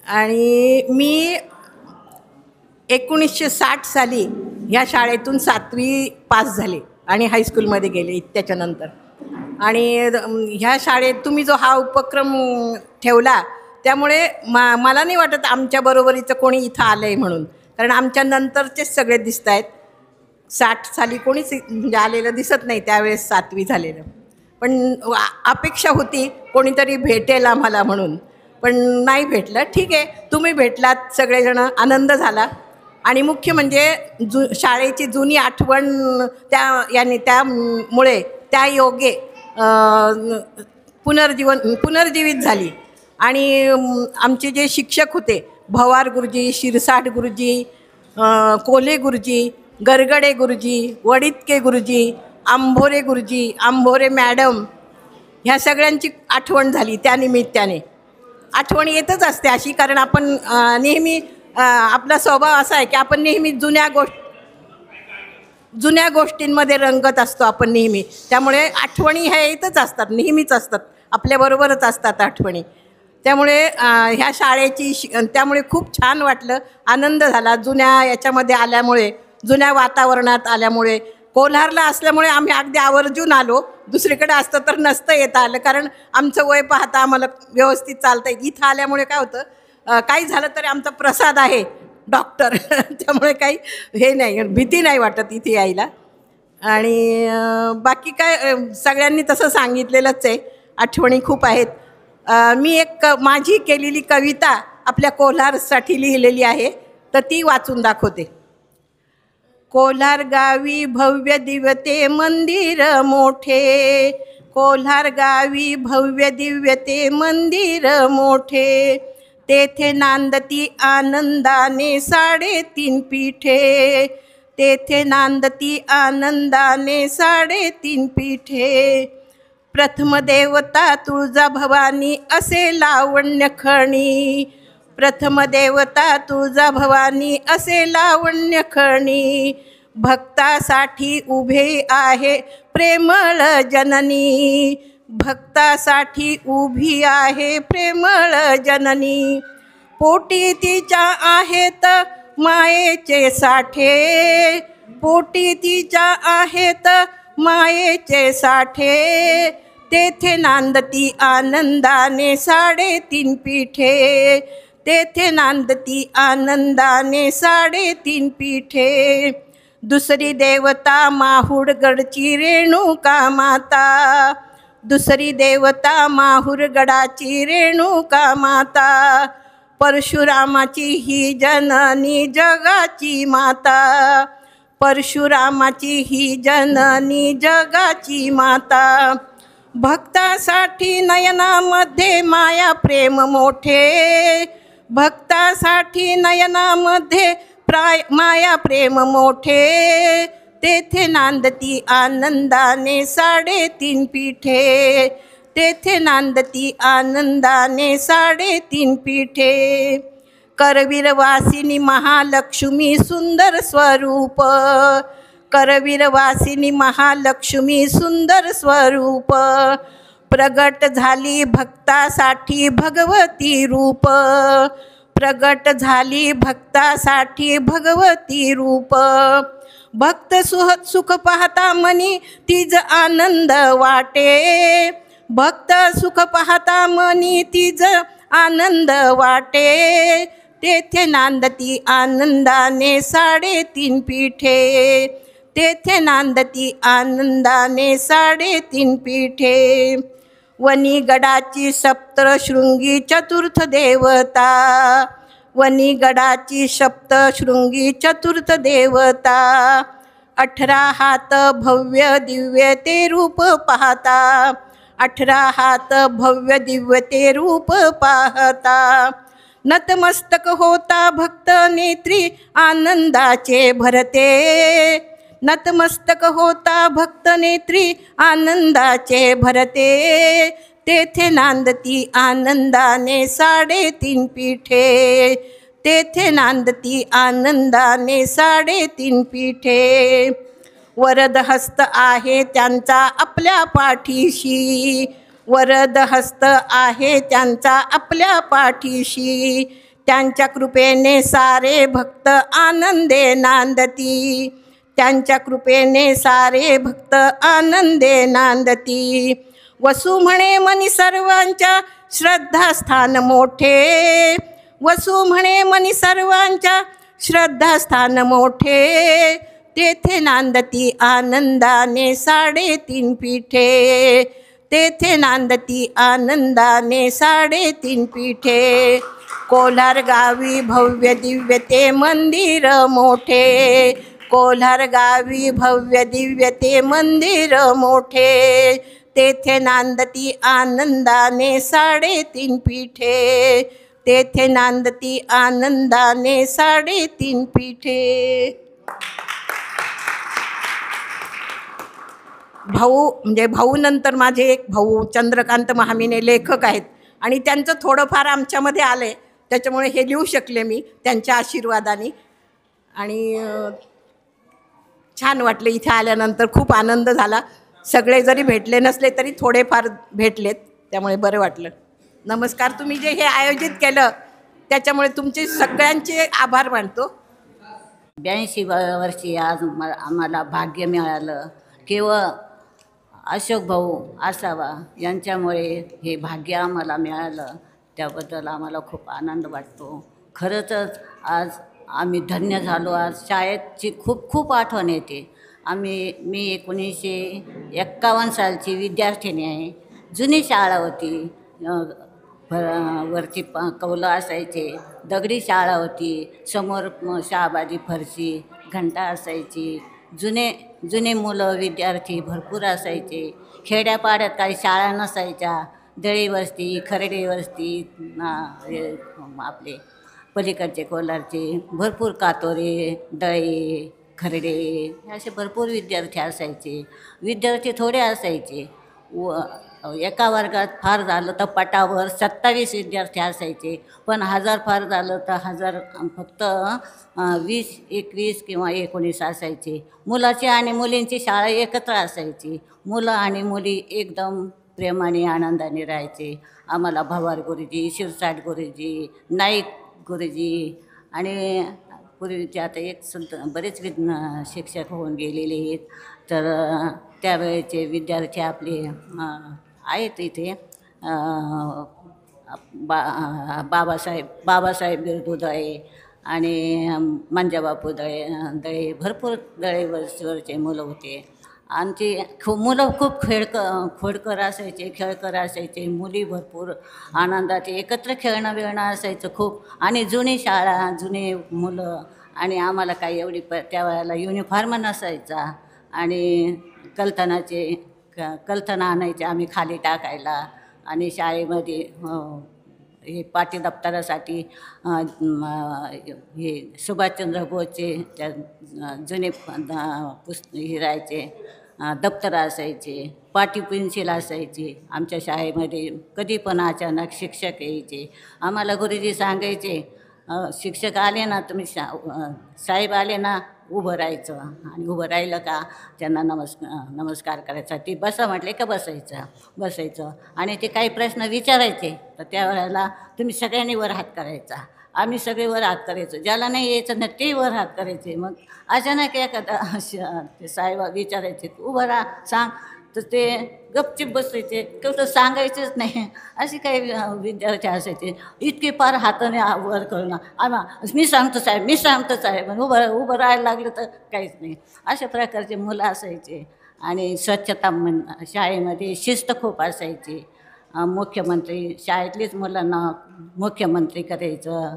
आणि मी 1960 साली ह्या शाळेतून 7वी पास झाले आणि हायस्कूलमध्ये गेले त्याच्यानंतर. आणि ह्या शाळेत तुम्ही जो हा उपक्रम ठेवला त्यामुळे मला नाही वाटत आमच्या बरोबरीचं कोणी इथं आलं आहे म्हणून, कारण आमच्या नंतरचेच सगळे दिसत आहेत. 60 साली कोणीच म्हणजे आलेलं दिसत नाही, त्यावेळेस 7वी झालेलं. पण अपेक्षा होती कोणीतरी भेटेल आम्हाला म्हणून, पण नाही भेटलं. ठीक आहे, तुम्ही भेटलात सगळेजण, आनंद झाला. आणि मुख्य म्हणजे शाळेची जुनी आठवण त्यामुळे त्या योगे पुनर्जीवित झाली. आणि आमचे जे शिक्षक होते, भवार गुरुजी, शिरसाट गुरुजी, कोले गुरुजी, गरगडे गुरुजी, वडितके गुरुजी, आंभोरे गुरुजी, आंभोरे मॅडम, ह्या सगळ्यांची आठवण झाली. त्यानिमित्ताने आठवण येतच असते अशी, कारण आपण नेहमी आपला स्वभाव असा आहे की आपण नेहमी जुन्या गोष्टींमध्ये रंगत असतो आपण नेहमी, त्यामुळे आठवणी ह्या येतच असतात, नेहमीच असतात, आपल्याबरोबरच असतात आठवणी. त्यामुळे ह्या शाळेची त्यामुळे खूप छान वाटलं, आनंद झाला जुन्या याच्यामध्ये आल्यामुळे, जुन्या वातावरणात आल्यामुळे. कोल्हारला असल्यामुळे आम्ही अगदी आवर्जून आलो, दुसरीकडे असतं तर नसतं येता आलं, कारण आमचं वय पाहता आम्हाला व्यवस्थित चालतं आहे. इथं आल्यामुळे काय होतं, काही झालं तरी आमचा प्रसाद आहे डॉक्टर त्यामुळे काही हे नाही, भीती नाही वाटत इथे यायला. आणि बाकी काय सगळ्यांनी तसं सांगितलेलंच आहे, आठवणी खूप आहेत. मी एक माझी केलेली कविता आपल्या कोल्हारसाठी लिहिलेली आहे, तर ती वाचून दाखवते. कोल्हार गावी भव्य दिव्य ते मंदिर मोठे, कोल्हार गावी भव्य दिव्य ते मंदिर मोठे, तेथे नांदती आनंदाने 3.5 पीठे, तेथे नांदती आनंदाने 3.5 पीठे. प्रथम देवता तुळजाभवानी असे लावण्य खणी, प्रथम देवता तुळजाभवानी असे लावण्य खणी, भक्तासाठी उभे आहे प्रेमळ जननी, भक्तासाठी उभी आहे प्रेमळ जननी. पोटी तिच्या आहेत मायेचे साठे, पोटी तिच्या आहेत मायेचे साठे, तेथे नांदती आनंदाने 3.5 पीठे, तेथे नांदती आनंदाने 3.5 पीठे. दुसरी देवता माहुरगडची रेणुका माता, दुसरी देवता माहुरगडाची रेणुका माता, परशुरामाची ही जननी जगाची माता, परशुरामाची ही जननी जगाची माता. भक्तासाठी नयनामध्ये माया प्रेम मोठे, भक्तासाठी नयनामध्ये माया प्रेम मोठे, तेथे नांदती आनंदाने 3.5 पीठे, तेथे नांदती आनंदाने 3.5 पीठे. करवीरवासिनी महालक्ष्मी सुंदर स्वरूप, करवीरवासिनी महालक्ष्मी सुंदर स्वरूप, प्रगट झाली भक्तासाठी भगवती रूप, प्रगट झाली भक्तासाठी भगवती रूप. भक्त सुख पाहता मनी तिज आनंद वाटे, भक्त सुख पाहता मनी तिज आनंद वाटे, तेथे नांदती आनंदाने 3.5 पीठे, तेथे नांदती आनंदाने 3.5 पीठे. वनीगडाची सप्तशृंगी चतुर्थ देवता, वनीगडाची सप्तशृंगी चतुर्थ देवता, 18 हात भव्य दिव्य ते रूप पाहता, 18 हात भव्य दिव्य ते रूप पाहता. नतमस्तक होता भक्त नेत्री आनंदाचे भरते, नतमस्तक होता भक्त नेत्री आनंदाचे भरते, तेथे नांदती आनंदाने 3.5 पीठे, तेथे नांदती आनंदाने 3.5 पीठे. वरद हस्त आहे त्यांचा आपल्या पाठीशी, वरद हस्त आहे त्यांचा आपल्या पाठीशी, त्यांच्या कृपेने सारे भक्त आनंदे नांदती, त्यांच्या कृपेने सारे भक्त आनंदे नांदती. वसु म्हणे मनी सर्वांच्या श्रद्धास्थान मोठे, वसु म्हणे मनी सर्वांच्या श्रद्धास्थान मोठे, तेथे नांदती आनंदाने 3.5 पीठे, तेथे नांदती आनंदाने 3.5 पीठे. कोल्हार गावी भव्य दिव्य ते मंदिर मोठे, कोल्हार गावी भव्य दिव्य ते मंदिर मोठे, तेथे नांदती आनंदाने 3.5 पीठे, तेथे नांदती आनंदाने 3.5 पीठे. भाऊ म्हणजे भाऊ नंतर माझे एक भाऊ चंद्रकांत महामिने लेखक आहेत आणि त्यांचं थोडंफार आमच्यामध्ये आलं आहे, त्याच्यामुळे हे लिहू शकले मी त्यांच्या आशीर्वादाने. आणि छान वाटलं इथे आल्यानंतर. खूप आनंद झाला. सगळे जरी भेटले नसले तरी थोडेफार भेटलेत, त्यामुळे बरं वाटलं. नमस्कार. तुम्ही जे हे आयोजित केलं त्याच्यामुळे तुमचे सगळ्यांचे आभार मानतो. 82 वर्षी आज आम्हाला भाग्य मिळालं. केवळ अशोक भाऊ आसावा यांच्यामुळे हे भाग्य आम्हाला मिळालं. त्याबद्दल आम्हाला खूप आनंद वाटतो. खरंच आज आम्ही धन्य झालो. आज शाळेची खूप खूप आठवण येते. मी 1951 सालची विद्यार्थिनी आहे. जुनी शाळा होती. वरती कौलं असायचे, दगडी शाळा होती, समोर शहाबादी फरशी, घंटा असायची. जुने मुलं विद्यार्थी भरपूर असायचे. खेड्यापाड्यात काही शाळा नसायच्या. दळी वस्ती, खरडे वस्ती, आपले पलीकडचे कोलारचे भरपूर कातोरे, दळे, खरडे असे भरपूर विद्यार्थी असायचे. विद्यार्थी थोडे असायचे. एका वर्गात फार झालं तर पटावर 27 विद्यार्थी असायचे. पण 1000 फार झालं तर 1000 फक्त 20, 21 किंवा 19 असायचे. मुलाची आणि मुलींची शाळा एकत्र असायची. मुलं आणि मुली एकदम प्रेमाने आनंदाने राहायचे. आम्हाला भवार गुरुजी, शिरसाट गुरुजी, नाईक गुरुजी आणि पूर्वीचे आता बरेच शिक्षक होऊन गेलेले आहेत. तर त्यावेळेचे विद्यार्थी आपले आहेत इथे. बाबासाहेब बिरदू दळे आणि मंजाबापू दळे भरपूर दळेवरचे मुलं होते. आमची मुलं खूप खोडकर असायचे, खेळकर असायचे. मुली भरपूर आनंदात एकत्र खेळणं बिळणं असायचं खूप. आणि जुनी शाळा, जुने मुलं. आणि आम्हाला काही एवढी त्या वेळेला युनिफॉर्म नसायचा. आणि कलथना आणायचे आम्ही खाली टाकायला. आणि शाळेमध्ये हे पाटी दप्तरासाठी हे सुभाषचंद्र बोसचे त्या जुने हे राहायचे, दप्तरं असायचे, पाटी पेन्सिल असायची. आमच्या शाळेमध्ये कधी पण अचानक शिक्षक यायचे. आम्हाला गुरुजी सांगायचे, शिक्षक आले ना, तुम्ही साहेब आले ना, उभं राहायचं. आणि उभं राहिलं का त्यांना नमस्कार करायचा. ते बसा म्हटले का बसायचं. आणि ते काही प्रश्न विचारायचे तर त्यावेळेला तुम्ही सगळ्यांनी वर हात करायचा. आम्ही सगळे वर हात करायचो. ज्याला नाही यायचं ना ते वर हात करायचे. मग अचानक एखादा ते साहेब विचारायचे, उभं राहा, सांग. तर ते गपचिप बसायचे, केवढं सांगायचंच नाही. असे काही विद्यार्थी असायचे. इतके फार हाताने वर करून मी सांगतो साहेब उभं राहायला लागलं तर काहीच नाही. अशा प्रकारचे मुलं असायचे. आणि स्वच्छता शाळेमध्ये शिस्त खूप असायची. मुख्यमंत्री शाळेतलीच मुलांना मुख्यमंत्री करायचं,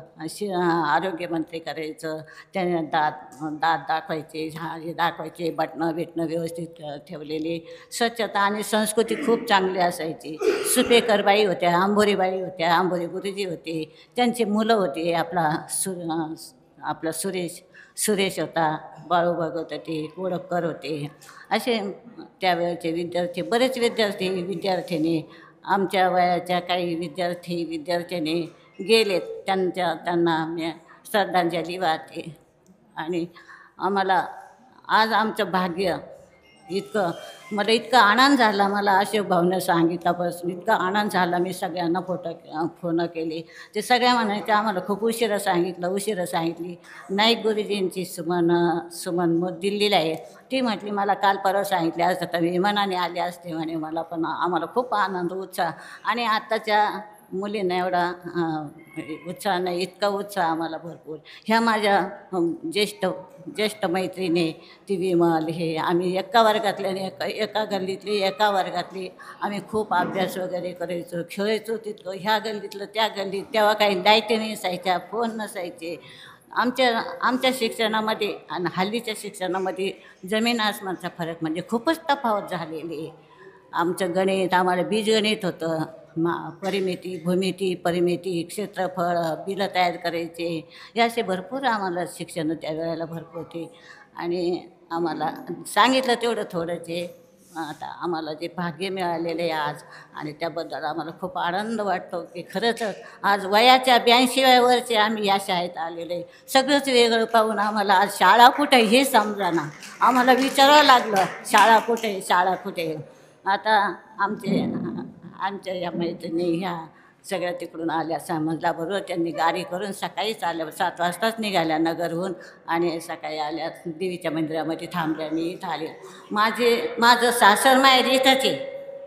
आरोग्यमंत्री करायचं. त्याने दात दाखवायचे, हे दाखवायचे, बटणं व्यवस्थित ठेवलेली. स्वच्छता आणि संस्कृती खूप चांगली असायची. सुपेकरबाई होत्या, आंबोरीबाई होत्या, आंबोरी गुरुजी होते, त्यांची मुलं होती. आपला सुरेश होता, बाळू भगत होते, कोडपकर होते. असे त्यावेळेचे विद्यार्थी, बरेच विद्यार्थिनी आमच्या वयाच्या काही विद्यार्थ्याने गेलेत. त्यांना मी श्रद्धांजली वाहते. आणि आम्हाला आज आमचं भाग्य मला इतका आनंद झाला. मला अशोक भाऊनं सांगितल्यापासून इतका आनंद झाला. मी सगळ्यांना फोन केले. ते सगळ्या म्हणायचे आम्हाला खूप उशिरा सांगितली. नाईक गुरुजींची सुमन दिल्लीला आहे. ती म्हटली मला काल परवा सांगितले असतं तर विमानाने आले असते म्हणे. मला पण आम्हाला खूप आनंद, उत्साह. आणि आत्ताच्या मुलींना एवढा उत्साह नाही, इतका उत्साह आम्हाला भरपूर. ह्या माझ्या ज्येष्ठ मैत्रिणी, ती विमल, हे आम्ही एका वर्गातल्या, एका वर्गातली आम्ही खूप अभ्यास वगैरे करायचो, खेळायचो तितकं. ह्या गल्लीतलं त्या गल्लीत. तेव्हा काही लाईट नसायच्या, फोन नसायचे. आमच्या शिक्षणामध्ये आणि हल्लीच्या शिक्षणामध्ये जमीन आसमानचा फरक, म्हणजे खूपच तफावत झालेली आहे. आमचं गणित, आम्हाला बीजगणित होतं. परिमिती, भूमिती, परिमिती, क्षेत्रफळ, बिलं तयार करायचे. हे असे भरपूर आम्हाला शिक्षण त्या वेळेला भरपूर होते. आणि आम्हाला सांगितलं तेवढं थोडंच आहे. आता आम्हाला जे भाग्य मिळालेले आहे आज, आणि त्याबद्दल आम्हाला खूप आनंद वाटतो की खरंच आज वयाच्या 82व्या वर्षी आम्ही या शाळेत आलेलो आहे. सगळंच वेगळं पाहून आम्हाला आज शाळा कुठे हे समजाना, आम्हाला विचारावं लागलं शाळा कुठे, शाळा कुठे. आता आमच्या या मैत्रिणी ह्या सगळ्या तिकडून आल्या समजल्याबरोबर त्यांनी गाडी करून सकाळीच आल्या, 7 वाजताच निघाल्या नगरहून, आणि सकाळी आल्या देवीच्या मंदिरामध्ये थांबल्या. मी इथं आले. माझं सासर माहेर इथंच आहे,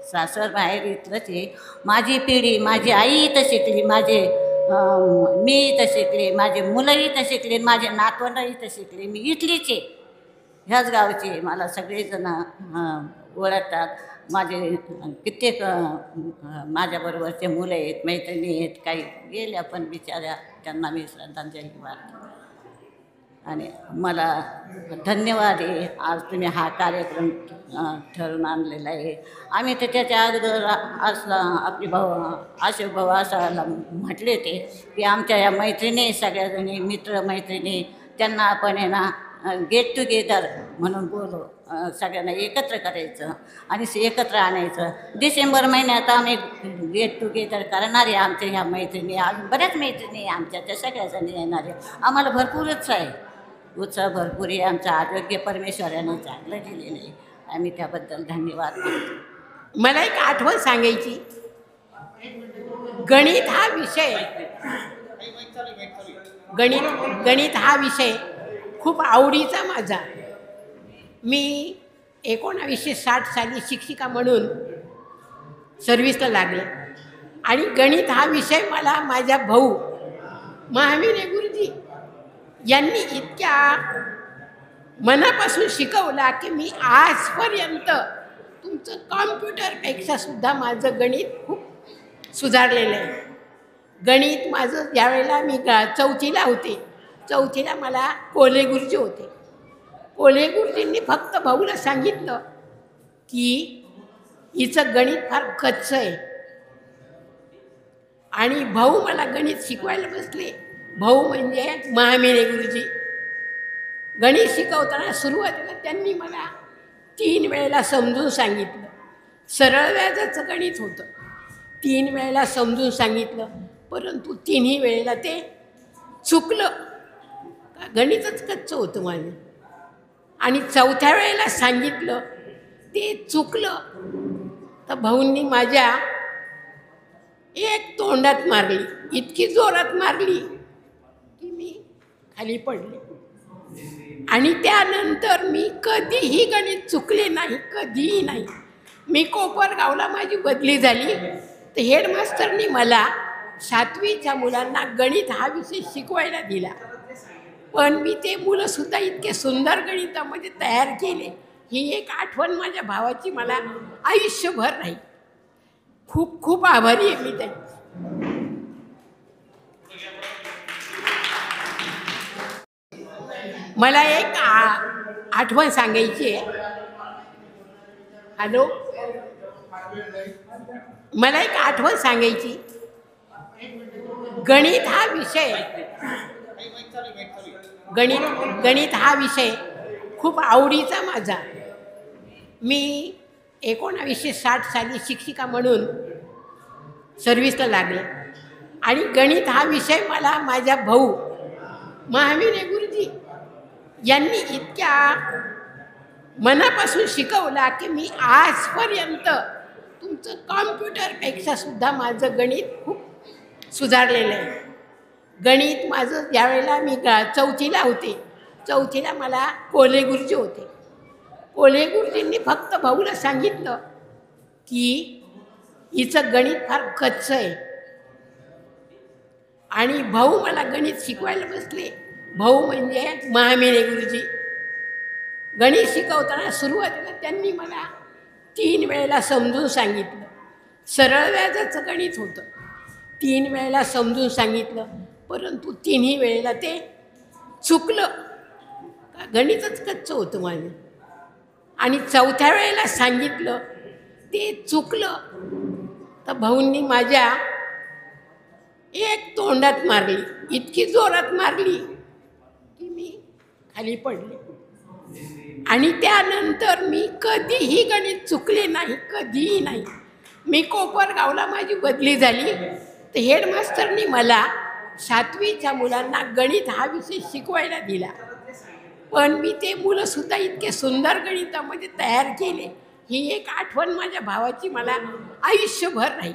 सासर माहेर इथलंच आहे. माझी पिढी, माझी आई इथं शिकली, मी इथं शिकले, माझे मुलं इथं शिकले, माझे नातवंड इथं शिकले. मी इथलीच आहे, ह्याच गावची. मला सगळेजण ओळखतात. माझे कित्येक माझ्याबरोबरचे मुलं आहेत, मैत्रिणी आहेत, काही गेल्या पण बिचाऱ्या, त्यांना मी श्रद्धांजली वाटते. आणि मला धन्यवाद आहे, आज तुम्ही हा कार्यक्रम ठरवून आणलेला आहे. आम्ही तर त्याच्या अगोदर असं आपली अशोक भाऊ असायला म्हटले ते की आमच्या या मैत्रिणी सगळ्याजणी मित्रमैत्रिणी त्यांना आपण आहे ना गेट टुगेदर म्हणून बोलू, सगळ्यांना एकत्र करायचं आणि एकत्र आणायचं. डिसेंबर महिन्यात आम्ही गेट टुगेदर करणार आहे. आमच्या ह्या मैत्रिणी, अजून बऱ्याच मैत्रिणी आमच्या, त्या सगळ्याजणी येणार आहे. आम्हाला भरपूर उत्साह भरपूर आहे. आमचं आरोग्य परमेश्वराने चांगलं दिलेलं आहे. आम्ही त्याबद्दल धन्यवाद मानतो. मला एक आठवण सांगायची. गणित हा विषय गणित हा विषय खूप आवडीचा माझा. मी 1960 साली शिक्षिका म्हणून सर्व्हिसला लागले, आणि गणित हा विषय मला माझ्या भाऊ महावीर गुरुजी यांनी इतक्या मनापासून शिकवला की मी आजपर्यंत तुमचं कॉम्प्युटरपेक्षा सुद्धा माझं गणित खूप सुधारलेलं आहे. गणित माझं ज्यावेळेला मी 4थीला होते, 4थीला मला कोल्हे गुरुजी होते. कोल्हे गुरुजींनी फक्त भाऊला सांगितलं की हिचं गणित फार कच्चं आहे, आणि भाऊ मला गणित शिकवायला बसले. भाऊ म्हणजे महामेने गुरुजी. गणित शिकवताना सुरुवातीला त्यांनी मला 3 वेळेला समजून सांगितलं. सरळ व्याजाचं गणित होतं, 3 वेळेला समजून सांगितलं, परंतु 3ही वेळेला ते चुकलं. गणितच कच्चं होतं माझं. आणि 4थ्या वेळेला सांगितलं, ते चुकलं. तर भाऊंनी माझ्या एक तोंडात मारली, इतकी जोरात मारली की मी खाली पडले. आणि त्यानंतर मी कधीही गणित चुकले नाही, कधीही नाही. मी कोपरगावला माझी बदली झाली, तर हेडमास्टरनी मला 7वीच्या मुलांना गणित हा विषय शिकवायला दिला. पण मी ते मुलंसुद्धा इतके सुंदर गणितामध्ये तयार केले. ही एक आठवण माझ्या भावाची मला आयुष्यभर राहील. खूप खूप आभारी आहे मी त्यांची. मला एक आठवण सांगायची आहे. हॅलो, मला एक आठवण सांगायची. गणित हा विषय गणित हा विषय खूप आवडीचा माझा. मी 1960 साली शिक्षिका म्हणून सर्व्हिसला लागले, आणि गणित हा विषय मला माझ्या भाऊ महावीर गुरुजी यांनी इतक्या मनापासून शिकवला की मी आजपर्यंत तुमचं कॉम्प्युटरपेक्षा सुद्धा माझं गणित खूप सुधारलेलं आहे. गणित माझं ज्यावेळेला मी 4थीला होते, 4थीला मला कोल्हे गुरुजी होते. कोल्हे गुरुजींनी फक्त भाऊला सांगितलं की हिचं गणित फार कच्चं आहे, आणि भाऊ मला गणित शिकवायला बसले. भाऊ म्हणजे महामेने गुरुजी. गणित शिकवताना सुरुवातीला त्यांनी मला 3 वेळेला समजून सांगितलं. सरळ व्याजाचं गणित होतं, 3 वेळेला समजून सांगितलं, परंतु 3ही वेळेला ते चुकलं. गणितच कच्चं होतं माझं. आणि 4थ्या वेळेला सांगितलं, ते चुकलं. तर भाऊंनी माझ्या एक तोंडात मारली, इतकी जोरात मारली की मी खाली पडले. आणि त्यानंतर मी कधीही गणित चुकले नाही, कधीही नाही. मी कोपरगावला माझी बदली झाली तर हेडमास्टरनी मला 7वीच्या मुलांना गणित हा विषय शिकवायला दिला. पण मी ते मुलंसुद्धा इतके सुंदर गणितामध्ये तयार केले. ही एक आठवण माझ्या भावाची मला आयुष्यभर राहील.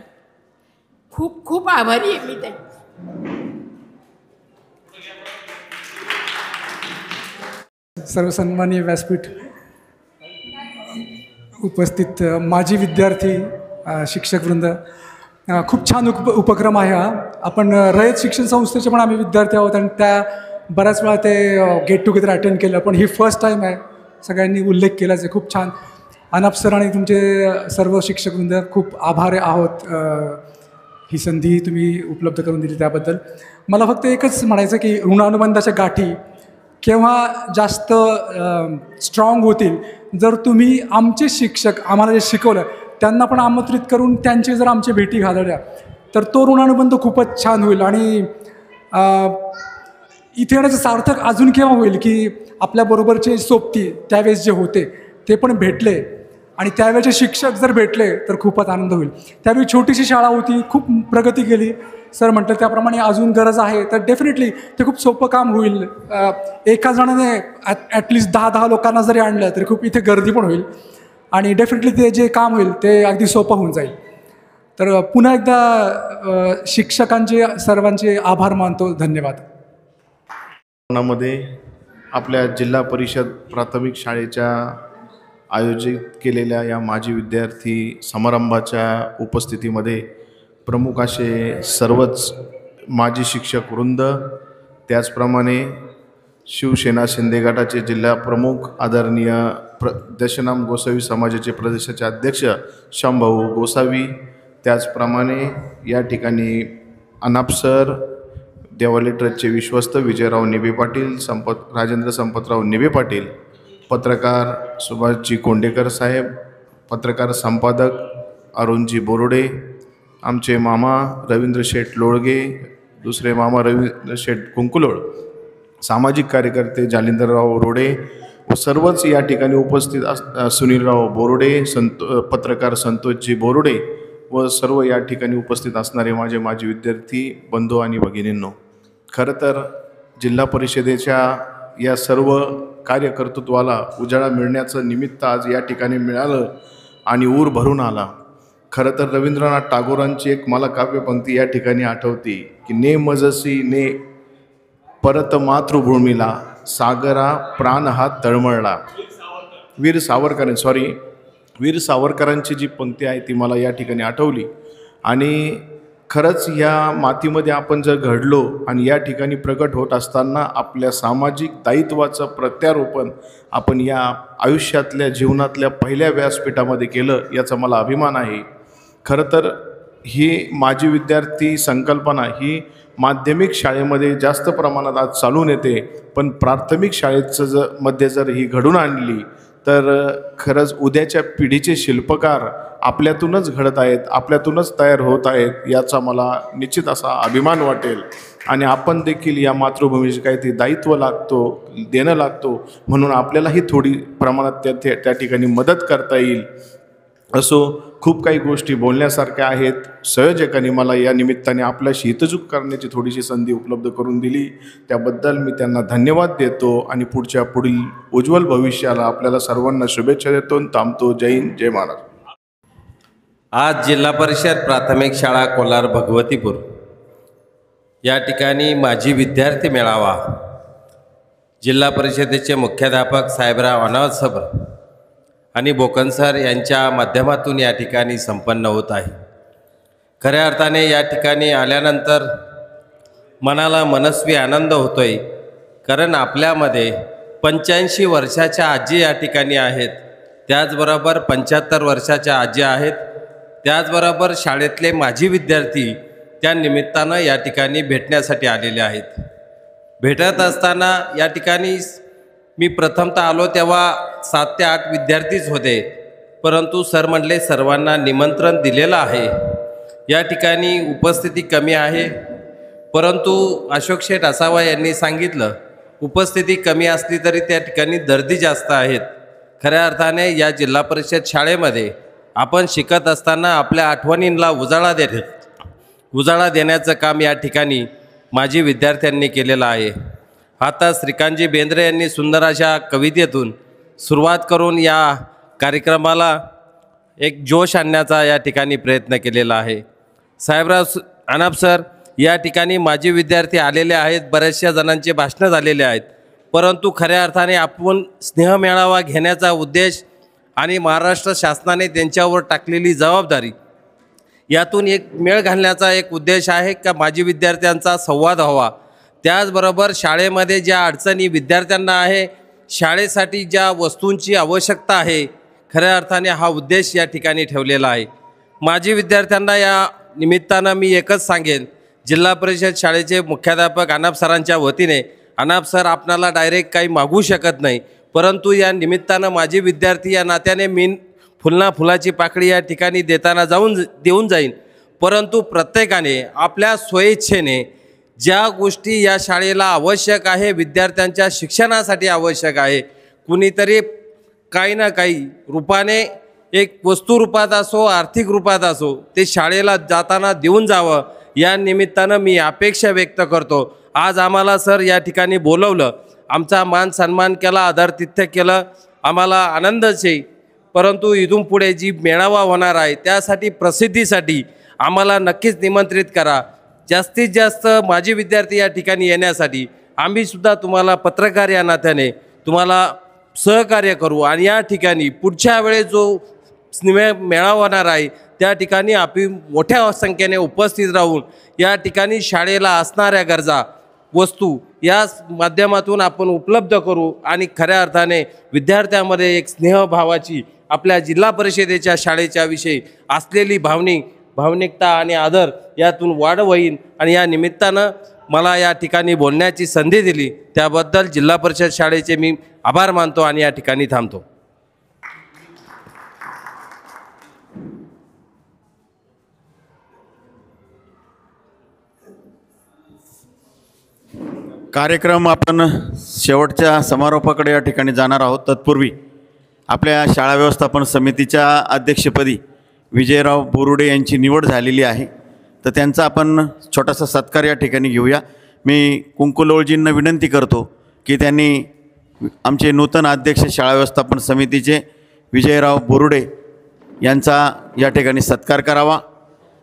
खूप खूप आभारी आहे मी त्यांची. सर्वसन्माननीय व्यासपीठ उपस्थित माजी विद्यार्थी शिक्षकवृंद, खूप छान उपक्रम आहे हा. आपण रयत शिक्षण संस्थेचे पण आम्ही विद्यार्थी आहोत आणि त्या बऱ्याच वेळा ते गेट टुगेदर अटेंड केलं, पण ही फर्स्ट टाईम आहे. सगळ्यांनी उल्लेख केलाच आहे, खूप छान. अनाप सर आणि तुमचे सर्व शिक्षकवृंद खूप आभारी आहोत ही संधी तुम्ही उपलब्ध करून दिली त्याबद्दल. मला फक्त एकच म्हणायचं की ऋणानुबंधाच्या गाठी केव्हा जास्त स्ट्रॉंग होतील जर तुम्ही आमचे शिक्षक आम्हाला जे शिकवलं त्यांना पण आमंत्रित करून त्यांचे जर आमच्या भेटी घालवल्या तर तो ऋणानुबंध खूपच छान होईल. आणि इथे येण्याचं सार्थक अजून केव्हा होईल की आपल्याबरोबरचे सोबती त्यावेळेस जे होते ते पण भेटले आणि त्यावेळेचे शिक्षक जर भेटले तर खूपच आनंद होईल. त्यावेळी छोटीशी शाळा होती, खूप प्रगती केली. सर म्हटलं त्याप्रमाणे अजून गरज आहे तर डेफिनेटली ते खूप सोपं काम होईल. एका जणाने ॲटलिस्ट 10 लोकांना जरी आणलं तरी खूप इथे गर्दी पण होईल आणि डेफिनेटली ते जे काम होईल ते अगदी सोपं होऊन जाईल. तर पुन्हा एकदा शिक्षकांचे सर्वांचे आभार मानतो. धन्यवाद. मध्ये आपल्या जिल्हा परिषद प्राथमिक शाळेच्या आयोजित केलेल्या या माजी विद्यार्थी समारंभाच्या उपस्थितीमध्ये प्रमुख असे सर्वच माजी शिक्षक वृंद, त्याचप्रमाणे शिवसेना शिंदे गटाचे जिल्हा प्रमुख आदरणीय दशनाम गोसावी समाजाचे प्रदेशाचे अध्यक्ष शामभाऊ गोसावी, त्याचप्रमाणे या ठिकाणी अनाप सर, देवाली ट्रस्टचे विश्वस्त विजयराव निबे पाटील, राजेंद्र संपतराव निबे पाटील, पत्रकार सुभाषजी कोंडेकर साहेब, पत्रकार संपादक अरुणजी बोरुडे, आमचे मामा रवींद्र शेठ लोळगे, दुसरे मामा रवींद्र शेठ कुंकुलोळ, सामाजिक कार्यकर्ते जालिंदरराव रोडे व सर्वच या ठिकाणी उपस्थित सुनीलराव बोरुडे, पत्रकार संतोषजी बोरुडे व सर्व या ठिकाणी उपस्थित असणारे माझे माजी विद्यार्थी बंधू आणि भगिनींनो, खरं तर जिल्हा परिषदेच्या या सर्व कार्यकर्तृत्वाला उजाळा मिळण्याचं निमित्त आज या ठिकाणी मिळालं आणि ऊर भरून आला. खरं तर रवींद्रनाथ टागोरांची एक मला काव्यपंक्ती या ठिकाणी आठवती की ने मजसी ने परत मातृभूमीला सागरा प्राण हा तळमळला. वीर सावरकरांची जी पंक्ती आहे ती मला या ठिकाणी आठवली. आणि खरंच या मातीमध्ये आपण जर घडलो आणि या ठिकाणी प्रगट होत असताना आपल्या सामाजिक दायित्वाचं प्रत्यारोपण आपण या आयुष्यातल्या जीवनातल्या पहिल्या व्यासपीठामध्ये केलं याचा मला अभिमान आहे. खरं तर ही माझी विद्यार्थी संकल्पना ही माध्यमिक शाळेमध्ये जास्त प्रमाणात आज चालून येते, पण प्राथमिक शाळेचं मध्ये जर ही घडून आणली तर खरंच उद्याच्या पिढीचे शिल्पकार आपल्यातूनच घडत आहेत, आपल्यातूनच तयार होत आहेत याचा मला निश्चित असा अभिमान वाटेल. आणि आपण देखील या मातृभूमीचे काही ते दायित्व देणं लागतो म्हणून आपल्यालाही थोडी प्रमाणात त्या ठिकाणी मदत करता येईल. असो, खूप काही गोष्टी बोलण्यासारख्या आहेत. संयोजकांनी मला या निमित्ताने आपल्याशी हितचूक करण्याची थोडीशी संधी उपलब्ध करून दिली, त्याबद्दल मी त्यांना धन्यवाद देतो आणि पुढील उज्ज्वल भविष्याला आपल्याला सर्वांना शुभेच्छा देतो. थांबतो. जय हिंद, जय महाराष्ट्र. आज जिल्हा परिषद प्राथमिक शाळा कोलार भगवतीपूर या ठिकाणी माजी विद्यार्थी मेळावा जिल्हा परिषदेचे मुख्याध्यापक साहेबराव अनावसबर आणि बोकन सर यांच्या माध्यमातून या ठिकाणी संपन्न होत आहे. खऱ्या अर्थाने या ठिकाणी आल्यानंतर मनाला मनस्वी आनंद होतोय, कारण आपल्यामध्ये 85 वर्षाच्या आजी या ठिकाणी आहेत, त्याचबरोबर 75 वर्षाच्या आजी आहेत, त्याचबरोबर शाळेतले माजी विद्यार्थी त्या निमित्तानं या ठिकाणी भेटण्यासाठी आलेले आहेत. भेटत असताना या ठिकाणी मी प्रथमतः आलो तेव्हा 7 ते 8 विद्यार्थीच होते, परंतु सर म्हटले सर्वांना निमंत्रण दिलेलं आहे, या ठिकाणी उपस्थिती कमी आहे. परंतु अशोक शेठ असावा यांनी सांगितलं उपस्थिती कमी असली तरी त्या ठिकाणी गर्दी जास्त आहेत. खऱ्या अर्थाने या जिल्हा परिषद शाळेमध्ये आपण शिकत असताना आपल्या आठवणींना उजाळा देण्याचं काम या ठिकाणी माजी विद्यार्थ्यांनी केलेलं आहे. आता श्रीकांतजी बेंद्रे यांनी सुंदर अशा कवितेतून सुरुवात करून या कार्यक्रमाला एक जोश आणण्याचा या ठिकाणी प्रयत्न केलेला आहे. साहेबराव अनाप सर, या ठिकाणी माजी विद्यार्थी आलेले आहेत, बऱ्याचशा जणांचे भाषणं झालेले आहेत, परंतु खऱ्या अर्थाने आपण स्नेहमेळावा घेण्याचा उद्देश आणि महाराष्ट्र शासनाने त्यांच्यावर टाकलेली जबाबदारी यातून एक मेळ घालण्याचा एक उद्देश आहे का माजी विद्यार्थ्यांचा संवाद व्हावा. त्याचबरोबर शाळेमध्ये ज्या अडचणी विद्यार्थ्यांना आहे, शाळेसाठी ज्या वस्तूंची आवश्यकता आहे, खऱ्या अर्थाने हा उद्देश या ठिकाणी ठेवलेला आहे. माजी विद्यार्थ्यांना या निमित्तानं मी एकच सांगेन, जिल्हा परिषद शाळेचे मुख्याध्यापक अनाप सरांच्या वतीने, अनाप सर आपणाला डायरेक्ट काही मागू शकत नाही, परंतु या निमित्तानं माजी विद्यार्थी या नात्याने मी फुलाची पाकळी या ठिकाणी देऊन जाईन. परंतु प्रत्येकाने आपल्या स्वइच्छेने ज्या गोष्टी या शाळेला आवश्यक आहे, विद्यार्थ्यांच्या शिक्षणासाठी आवश्यक आहे, कुणीतरी काही ना काही रूपाने एक वस्तू रूपात असो, आर्थिक रूपात असो, ते शाळेला जाताना देऊन जावं, या निमित्तानं मी अपेक्षा व्यक्त करतो. आज आम्हाला सर या ठिकाणी बोलवलं, आमचा मान सन्मान केला, आदरातिथ्य केलं, आम्हाला आनंदच आहे. परंतु इथून पुढे जी मेळावा होणार आहे त्यासाठी प्रसिद्धीसाठी आम्हाला नक्कीच निमंत्रित करा. जास्तीत जास्त माजी विद्यार्थी या ठिकाणी येण्यासाठी आम्हीसुद्धा तुम्हाला पत्रकार या नात्याने तुम्हाला सहकार्य करू आणि या ठिकाणी पुढच्या वेळेस जो मेळावा होणार आहे त्या ठिकाणी आपण मोठ्या संख्येने उपस्थित राहून या ठिकाणी शाळेला असणाऱ्या गरजा वस्तू या माध्यमातून आपण उपलब्ध करू आणि खऱ्या अर्थाने विद्यार्थ्यांमध्ये एक स्नेहभावाची आपल्या जिल्हा परिषदेच्या शाळेच्या विषयी असलेली भावनिकता आणि आदर यातून वाढ होईल. आणि या निमित्तानं मला या ठिकाणी बोलण्याची संधी दिली त्याबद्दल जिल्हा परिषद शाळेचे मी आभार मानतो आणि या ठिकाणी थांबतो. कार्यक्रम आपण शेवटच्या समारोपाकडे या ठिकाणी जाणार आहोत. तत्पूर्वी आपल्या शाळा व्यवस्थापन समितीच्या अध्यक्षपदी विजयराव बोरुडे यांची निवड झालेली आहे, तर त्यांचा आपण छोटासा सत्कार या ठिकाणी घेऊया. मी कुंकुलोळजींना विनंती करतो की त्यांनी आमचे नूतन अध्यक्ष शाळा व्यवस्थापन समितीचे विजयराव बोरुडे यांचा या ठिकाणी सत्कार करावा.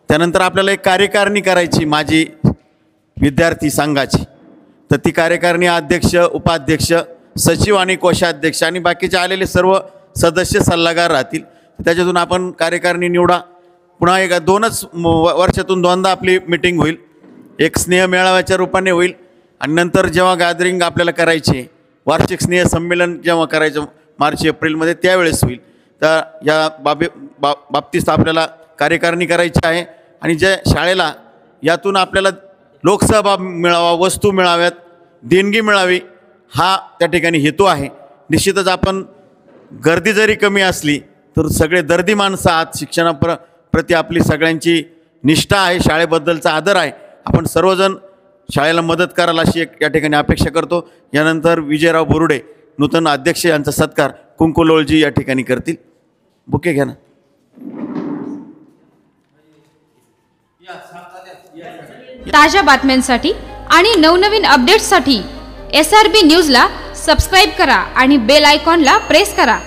त्यानंतर आपल्याला एक कार्यकारिणी करायची माजी विद्यार्थी संघाची, तर ती कार्यकारिणी अध्यक्ष, उपाध्यक्ष, सचिव आणि कोषाध्यक्ष आणि बाकीचे आलेले सर्व सदस्य सल्लागार राहतील. त्याच्यातून आपण कार्यकारिणी निवडा. पुन्हा एक 2च वर्षातून 2दा आपली मीटिंग होईल, एक स्नेह मेळाव्याच्या रूपाने होईल आणि नंतर जेव्हा गॅदरिंग आपल्याला करायची, वार्षिक स्नेह संमेलन जेव्हा करायचं मार्च-एप्रिलमध्ये त्यावेळेस होईल. तर या बाबतीत आपल्याला कार्यकारिणी करायची आहे आणि ज्या शाळेला यातून आपल्याला लोकसहभाग मिळावा, वस्तू मिळाव्यात, देणगी मिळावी, हा त्या ठिकाणी हेतू आहे. निश्चितच आपण गर्दी जरी कमी असली तर सगळे दर्दी माणसं आहात, शिक्षणाप्रती आपली सगळ्यांची निष्ठा आहे, शाळेबद्दलचा आदर आहे. आपण सर्वजण शाळेला मदत कराल अशी एक या ठिकाणी अपेक्षा करतो. यानंतर विजयराव बोरुडे नूतन अध्यक्ष यांचा सत्कार कुंकुलोळजी या ठिकाणी करतील. बुके घ्या ना. ताज्या बातम्यांसाठी आणि नवनवीन अपडेट्ससाठी SRB न्यूजला सबस्क्राईब करा आणि बेल आयकॉनला प्रेस करा.